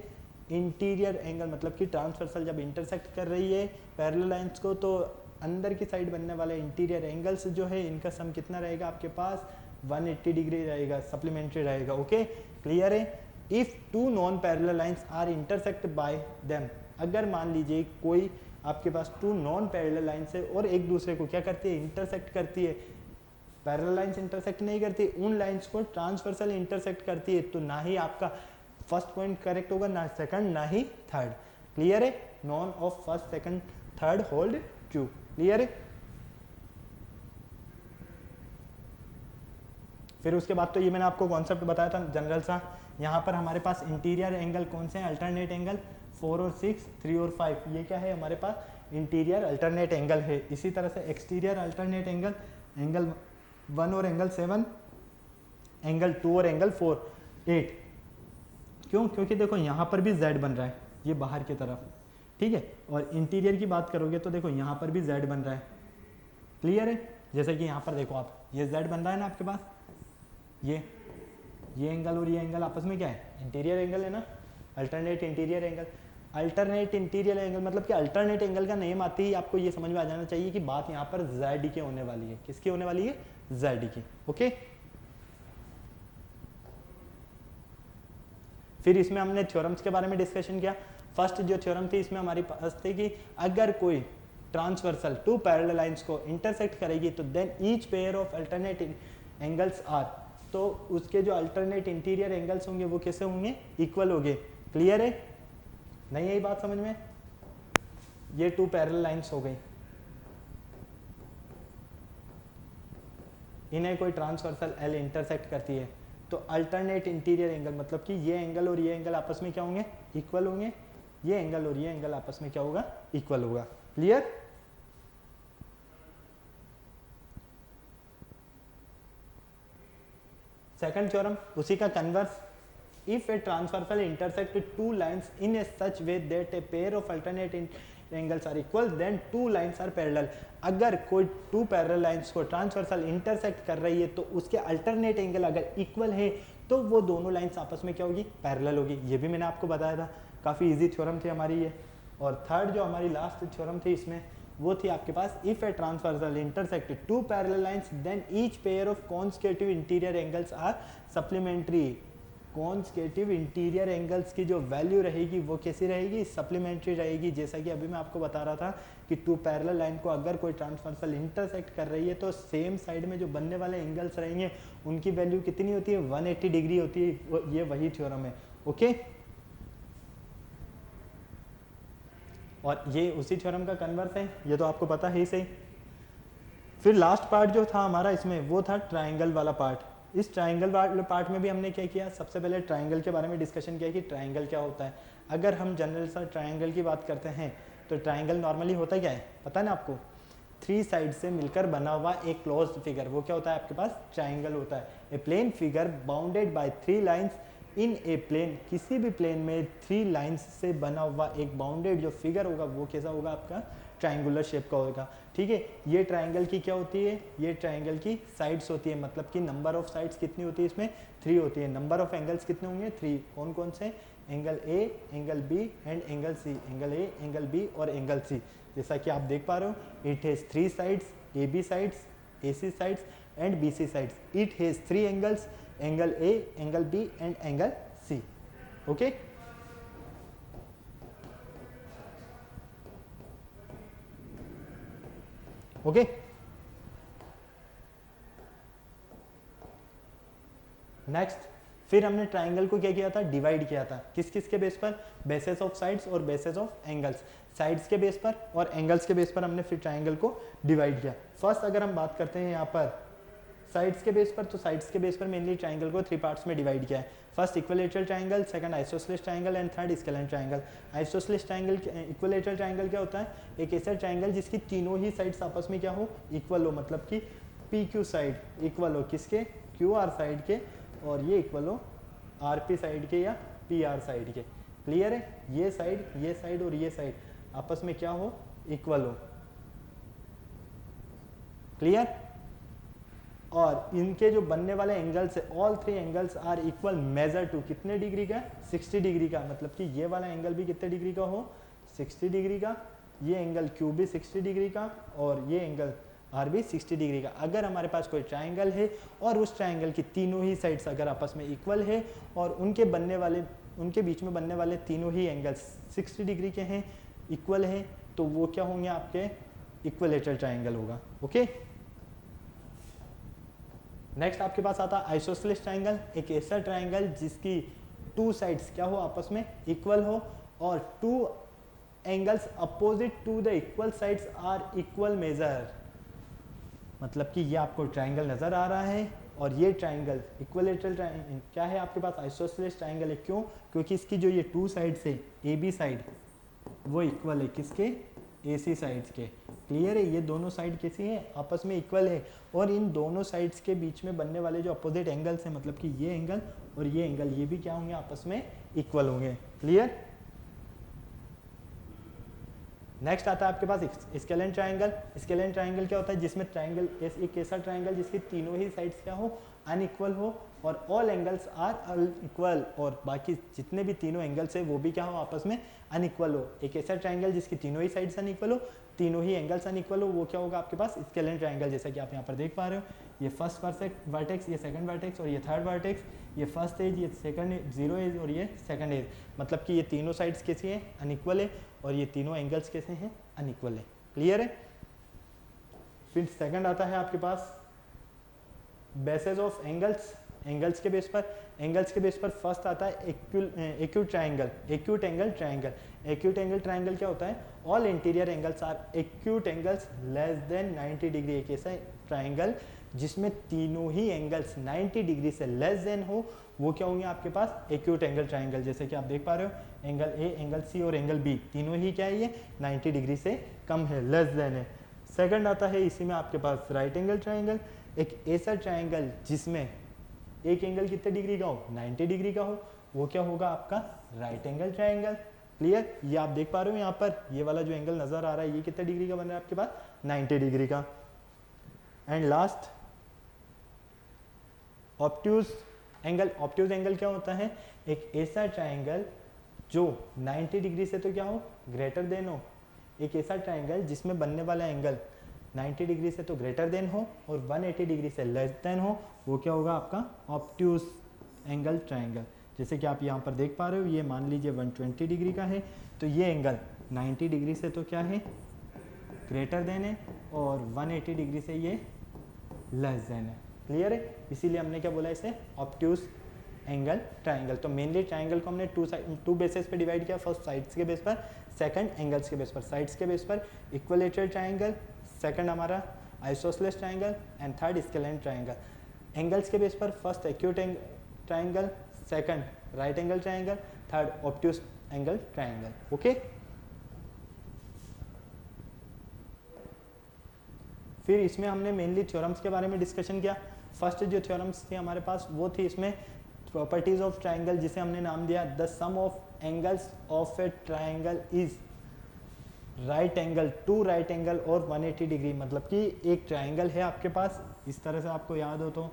इंटीरियर एंगल, मतलब कि ट्रांसवर्सल जब इंटरसेक्ट कर रही है पैरेलल लाइंस को तो अंदर की साइड बनने वाले इंटीरियर एंगल्स जो है इनका सम कितना रहेगा आपके पास 180 डिग्री रहेगा, सप्लीमेंट्री रहेगा। ओके, क्लियर है। If two non parallel lines are intersect by them, अगर मान लीजिए कोई आपके पास टू नॉन पैरेलल लाइंस है और एक दूसरे को क्या करती है, इंटरसेक्ट करती है। पैरेलल लाइंस इंटरसेक्ट नहीं करती, उन लाइंस को ट्रांसवर्सल इंटरसेक्ट करती है, तो ना ही आपका फर्स्ट पॉइंट करेक्ट होगा, ना सेकंड ना ही थर्ड। क्लियर है। None of first second third hold true. Clear है। फिर उसके बाद तो ये मैंने आपको कॉन्सेप्ट बताया था जनरल सा। यहाँ पर हमारे पास इंटीरियर एंगल कौन से हैं, अल्टरनेट एंगल 4 और 6, 3 और 5, ये क्या है हमारे पास इंटीरियर अल्टरनेट एंगल है। इसी तरह से एक्सटीरियर अल्टरनेट एंगल, एंगल 1 और एंगल 7, एंगल 2 और एंगल 4, 8। क्यों? क्योंकि देखो यहाँ पर भी z बन रहा है, ये बाहर की तरफ, ठीक है। और इंटीरियर की बात करोगे तो देखो यहाँ पर भी z बन रहा है। क्लियर है। जैसे कि यहाँ पर देखो आप, ये z बन रहा है ना आपके पास, ये एंगल और ये एंगल आपस में क्या है, इंटीरियर एंगल है ना, alternate interior angle. Alternate interior angle मतलब कि अल्टरनेट एंगल का नेम आते ही आपको ये समझ में आ जाना चाहिए कि बात यहाँ पर z की होने वाली है। किसकी होने वाली है, z की। ओके। फिर इसमें हमने थ्योरम्स के बारे में डिस्कशन किया। फर्स्ट जो थ्योरम थी इसमें हमारी पास थी कि अगर कोई ट्रांसवर्सल टू पैरेलल लाइंस को इंटरसेक्ट करेगी तो then each pair of alternate angles are, तो उसके जो अल्टरनेट इंटीरियर एंगल्स होंगे वो कैसे होंगे, इक्वल होंगे। क्लियर है। नहीं यही बात समझ में, ये टू पैरेलल लाइंस हो गई, इन्हें कोई ट्रांसवर्सल एल इंटरसेक्ट करती है तो अल्टरनेट इंटीरियर एंगल मतलब कि ये एंगल और ये एंगल आपस में क्या होंगे, इक्वल होंगे। ये एंगल और ये एंगल आपस में क्या होगा, इक्वल होगा। क्लियर। सेकंड थ्योरम उसी का converse, if a transversal intersect two lines in a such way that a pair of alternate angles are equal then two lines are parallel. अगर कोई टू पैरेलल लाइंस को transversal intersect कर रही है तो उसके अल्टरनेट एंगल अगर equal है तो वो दोनों लाइंस आपस में क्या होगी, पैरेलल होगी। ये भी मैंने आपको बताया था, काफ़ी इजी थ्योरम थी हमारी ये। और थर्ड जो हमारी लास्ट थ्योरम थी इसमें वो थी आपके पास, if a transversal intersect two parallel lines then each pair of consecutive interior angles are supplementary. Consecutive interior angles की जो वैल्यू रहेगी वो कैसी रहेगी, सप्लीमेंट्री रहेगी। जैसा कि अभी मैं आपको बता रहा था कि टू पैरेलल लाइन को अगर कोई ट्रांसवर्सल इंटरसेक्ट कर रही है तो सेम साइड में जो बनने वाले एंगल्स रहेंगे उनकी वैल्यू कितनी होती है, 180 डिग्री होती है। ये वही थ्योरम है। ओके। और ये उसी थ्योरम का कन्वर्स है, ये तो आपको पता है ही सही। फिर लास्ट पार्ट जो था हमारा इसमें वो था ट्राइंगल वाला पार्ट। इस ट्राइंगल वाले पार्ट में भी हमने क्या किया, सबसे पहले ट्राइंगल के बारे में डिस्कशन किया कि ट्राइंगल क्या होता है। अगर हम जनरल सा ट्राइंगल की बात करते हैं तो ट्राइंगल नॉर्मली होता क्या है, पता है ना आपको, 3 साइड से मिलकर बना हुआ एक क्लोज्ड फिगर, वो क्या होता है आपके पास, ट्राइंगल होता है। A plane figure bounded by 3 lines in a plane, किसी भी प्लेन में 3 लाइंस से बना हुआ एक बाउंडेड जो फिगर होगा वो कैसा होगा आपका, ट्राइंगुलर शेप का होगा। ठीक है। ये ट्राइंगल की क्या होती है, ये ट्राइंगल की साइड्स होती है, मतलब कि नंबर ऑफ साइड्स कितनी होती है इसमें, 3 होती है। नंबर ऑफ एंगल्स कितने होंगे, 3। कौन कौन से, angle A, angle B and angle C. Angle A, angle B और एंगल सी। जैसा कि आप देख पा रहे हो, it has 3 sides, A B sides, A C sides and B C sides. It has 3 angles, angle A, angle B and angle C. Okay. Okay. Next, फिर हमने ट्राइंगल को क्या किया था, डिवाइड किया था। किस किस के बेस पर, बेसेस ऑफ साइड्स और बेसेस ऑफ एंगल्स। साइड्स के बेस पर और एंगल्स के बेस पर हमने फिर ट्राइंगल को डिवाइड किया। फर्स्ट अगर हम बात करते हैं यहाँ पर साइड्स के बेस पर, तो साइड्स के बेस पर मेनली ट्राइंगल को 3 पार्ट्स में डिवाइड किया है। First equilateral triangle, second isosceles triangle and third scalene triangle. Isosceles triangle, equilateral triangle क्या होता है? एक ऐसा ट्राइंगल जिसकी तीनों ही साइड्स आपस में क्या हो? इक्वल हो, मतलब कि पी क्यू साइड इक्वल हो किसके? क्यू आर साइड के, और ये इक्वल हो आर पी साइड के या पी आर साइड के। क्लियर है? ये साइड और ये साइड आपस में क्या हो? इक्वल हो। क्लियर? और इनके जो बनने वाले एंगल्स है, all 3 angles are equal measure to कितने डिग्री का? 60 डिग्री का। मतलब कि ये वाला एंगल भी कितने डिग्री का हो? 60 डिग्री का। ये एंगल क्यू भी 60 डिग्री का, और ये एंगल आर भी 60 डिग्री का। अगर हमारे पास कोई ट्राइंगल है और उस ट्राइंगल की तीनों ही साइड्स अगर आपस में इक्वल है और उनके बीच में बनने वाले तीनों ही एंगल्स 60 डिग्री के हैं, इक्वल है, तो वो क्या होंगे? आपके इक्विलेटरल ट्राइंगल होगा। ओके, नेक्स्ट आपके पास आता है आइसोसेलेस ट्राइंगल। एक ऐसा ट्राइंगल जिसकी 2 साइड्स क्या हो? आपस में इक्वल हो, और 2 angles opposite to the equal sides are equal measure. मतलब कि ये आपको ट्राइंगल नजर आ रहा है और ये ट्राइंगल इक्विलेटरल ट्राइंगल क्या है? आपके पास आइसोसेलेस ट्राइंगल है। क्यों? क्योंकि इसकी जो ये 2 साइड्स है, ए बी साइड, वो इक्वल है किसके? ए सी साइड्स के। क्लियर है? ये दोनों साइड कैसी है? आपस में इक्वल है, और इन दोनों साइड्स के बीच में बनने वाले जो अपोजिट एंगल्स हैं, मतलब कि ये एंगल और ये एंगल, ये भी क्या होंगे? आपस में इक्वल होंगे। क्लियर? नेक्स्ट आता है आपके पास स्केलेन ट्राइंगल। स्केलेन ट्राइंगल क्या होता है? जिसमें ट्राइंगल एक ऐसा ट्राइंगल जिसकी तीनों ही साइड्स क्या हो? अनइक्वल हो, और ऑल एंगल्स आर इक्वल, और बाकी जितने भी तीनों एंगल्स है वो भी क्या हो? आपस में अनइक्वल हो। एक ऐसा ट्राइंगल जिसकी तीनों ही साइड्स अनइक्वल हो, तीनों ही एंगल्स अनइक्वल हो, वो क्या होगा आपके पास? Scalene triangle. जैसा कि आप यहाँ पर देख पा रहे हो, ये फर्स्ट वर्टेक्स, ये सेकंड वर्टेक्स और ये थर्ड वर्टेक्स, ये फर्स्ट एज, ये सेकंड 0 एज और ये सेकंड एज। मतलब कि ये तीनों साइड्स कैसी हैं? अनइक्वल है, और ये तीनों एंगल्स कैसे हैं? अनइक्वल है। क्लियर है? फिर सेकंड आता है आपके पास बेसेस ऑफ एंगल्स। एंगल्स के बेस पर फर्स्ट आता है acute triangle. Acute angle triangle. Acute angle triangle क्या होता है? All interior angles are acute angles less than 90 degree. एक ऐसा ट्राइंगल जिसमें तीनों ही एंगल्स 90 डिग्री से लेस देन हो, वो क्या होंगे आपके पास? Acute angle triangle. जैसे कि आप देख पा रहे हो, एंगल ए, एंगल सी और एंगल बी तीनों ही क्या है? ये 90 डिग्री से कम है, लेस देन है। सेकंड आता है इसी में आपके पास राइट एंगल ट्राइंगल। एक ऐसा ट्राइंगल जिसमें एक एंगल कितने डिग्री का हो? 90 डिग्री का हो, वो क्या होगा? आपका राइट एंगल ट्राइंगल। क्लियर? ये आप देख पा रहे हो यहाँ पर, ये वाला जो एंगल नजर आ रहा है, ये कितने डिग्री का बन रहा है आपके पास? 90 डिग्री का। And last obtuse angle. Obtuse angle क्या होता है? एक ऐसा ट्राइंगल जो 90 डिग्री से तो क्या हो? ग्रेटर देन हो। एक ऐसा ट्राइंगल जिसमें बनने वाला एंगल 90 डिग्री से तो ग्रेटर देन हो और 180 डिग्री से लेस देन हो, वो क्या होगा? आपका ऑब्ट्यूज एंगल ट्राइंगल। जैसे कि आप यहाँ पर देख पा रहे हो, ये मान लीजिए 120 डिग्री का है, तो ये एंगल 90 डिग्री से तो क्या है? ग्रेटर देन है, और 180 डिग्री से ये लेस देन है। क्लियर है? इसीलिए हमने क्या बोला इसे? Obtuse angle triangle. तो मेनली ट्राइंगल को हमने टू बेसिस पे डिवाइड किया। फर्स्ट साइड्स के बेस पर, सेकंड एंगल्स के बेस पर। साइड्स के बेस पर इक्विलेटरल ट्राइंगल, सेकंड हमारा isosceles triangle and third scalene triangle. Angles के बेस पर first acute triangle, second right angle triangle, third obtuse angle triangle. Okay, फिर इसमें हमने मेनली थ्योरम्स के बारे में डिस्कशन किया। फर्स्ट जो थ्योरम्स थी हमारे पास वो थी इसमें प्रॉपर्टीज ऑफ ट्राइंगल, जिसे हमने नाम दिया the sum of angles of a triangle is right angle two right angle और 180 डिग्री। मतलब कि एक ट्राइंगल है आपके पास, इस तरह से आपको याद हो तो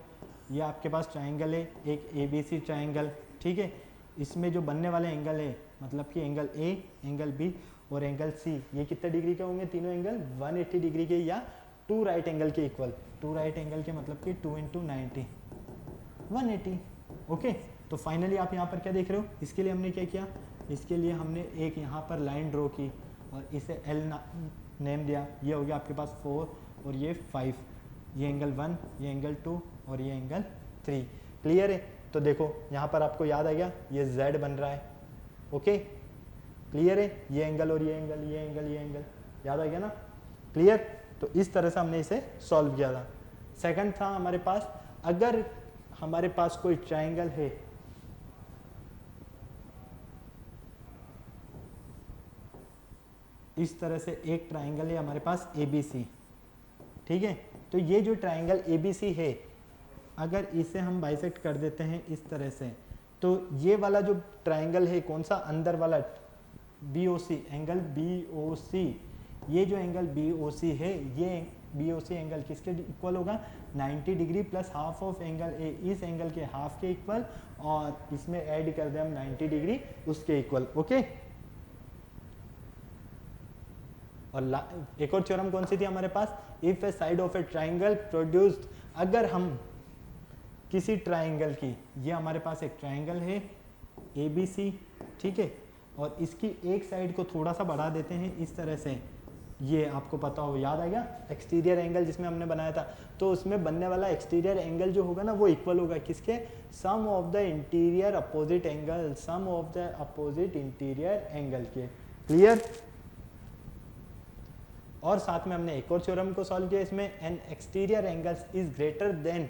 ये आपके पास ट्राइंगल है, एक ABC ट्राइंगल, ठीक है। इसमें जो बनने वाले एंगल है, मतलब कि एंगल A, एंगल B और एंगल C, ये कितने डिग्री के होंगे? तीनों एंगल 180 डिग्री के या टू राइट एंगल के इक्वल। टू राइट एंगल के मतलब कि 2 × 90 180। ओके, तो फाइनली आप यहाँ पर क्या देख रहे हो? इसके लिए हमने क्या किया? इसके लिए हमने एक यहाँ पर लाइन ड्रॉ की और इसे L नेम दिया। ये हो गया आपके पास 4 और ये 5, ये एंगल 1, ये एंगल 2 और ये एंगल 3। क्लियर है? तो देखो यहाँ पर आपको याद आ गया, ये Z बन रहा है। ओके, क्लियर है? ये एंगल और ये एंगल, ये एंगल, ये एंगल, याद आ गया ना? क्लियर? तो इस तरह से हमने इसे सॉल्व किया था। सेकंड था हमारे पास, अगर हमारे पास कोई ट्राइंगल है, इस तरह से एक ट्राइंगल है हमारे पास ABC, ठीक है। तो ये जो ट्राइंगल ABC है, अगर इसे हम बाइसेक्ट कर देते हैं इस तरह से, तो ये वाला जो ट्राइंगल है कौन सा, अंदर वाला BOC, एंगल BOC, ये जो एंगल BOC है, ये BOC एंगल किसके इक्वल होगा, 90 degree plus half of angle A, इस एंगल के हाफ के इक्वल, और इसमें ऐड कर दें हम 90 डिग्री उसके इक्वल, ओके। और एक और थ्योरम कौन सी थी हमारे पास, if a side of a triangle produced, अगर हम किसी ट्राइंगल की, ये हमारे पास एक ट्राइंगल है ABC, ठीक है, और इसकी एक साइड को थोड़ा सा बढ़ा देते हैं इस तरह से, ये आपको पता हो, याद आ गया एक्सटीरियर एंगल जिसमें हमने बनाया था, तो उसमें बनने वाला एक्सटीरियर एंगल जो होगा ना वो इक्वल होगा किसके, sum of the interior opposite angle, sum of the opposite interior angle के, क्लियर। और साथ में हमने एक और थ्योरम को सॉल्व किया इसमें, N exterior angles is greater than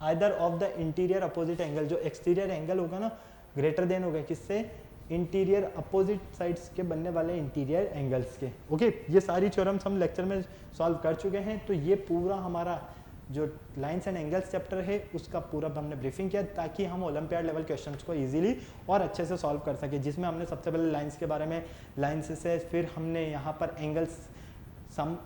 either of the interior opposite angle, जो एक्सटीरियर एंगल होगा ना ग्रेटर देन होगा किससे, इंटीरियर अपोजिट साइड्स के बनने वाले इंटीरियर एंगल्स के, ओके। ये सारी थ्योरम्स हम लेक्चर में सॉल्व कर चुके हैं। तो ये पूरा हमारा जो लाइंस एंड एंगल्स चैप्टर है उसका पूरा हमने ब्रीफिंग किया, ताकि हम ओलंपियाड लेवल क्वेश्चंस को इजीली और अच्छे से सॉल्व कर सके, जिसमें हमने सबसे पहले लाइंस के बारे में, लाइंस से फिर हमने यहाँ पर एंगल्स, सम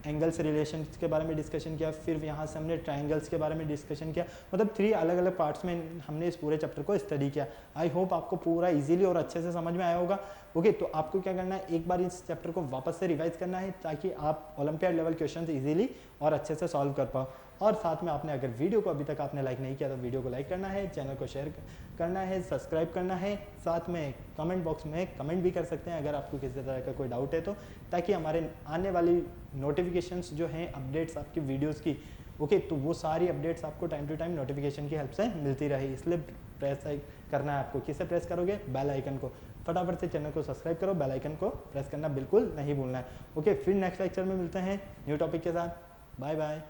एंगल्स रिलेशन के बारे में डिस्कशन किया, फिर यहाँ से हमने ट्राइंगल्स के बारे में डिस्कशन किया, मतलब 3 अलग अलग पार्ट्स में हमने इस पूरे चैप्टर को स्टडी किया। आई होप आपको पूरा इजीली और अच्छे से समझ में आया होगा, ओके। तो आपको क्या करना है, एक बार इस चैप्टर को वापस से रिवाइज करना है, ताकि आप ओलंपियाड लेवल क्वेश्चन इजीली और अच्छे से सॉल्व कर पाओ। और साथ में आपने अगर वीडियो को अभी तक आपने लाइक नहीं किया तो वीडियो को लाइक करना है, चैनल को शेयर करना है, सब्सक्राइब करना है, साथ में कमेंट बॉक्स में कमेंट भी कर सकते हैं अगर आपको किसी तरह का कोई डाउट है तो, ताकि हमारे आने वाली नोटिफिकेशंस जो हैं, अपडेट्स आपकी वीडियोस की, ओके, तो वो सारी अपडेट्स आपको टाइम टू टाइम नोटिफिकेशन की हेल्प से मिलती रहे। इसलिए प्रेस करना है आपको, किसे प्रेस करोगे, बेल आइकन को, फटाफट से चैनल को सब्सक्राइब करो, बेल आइकन को प्रेस करना बिल्कुल नहीं भूलना है, ओके। फिर नेक्स्ट लेक्चर में मिलते हैं न्यू टॉपिक के साथ, बाय बाय।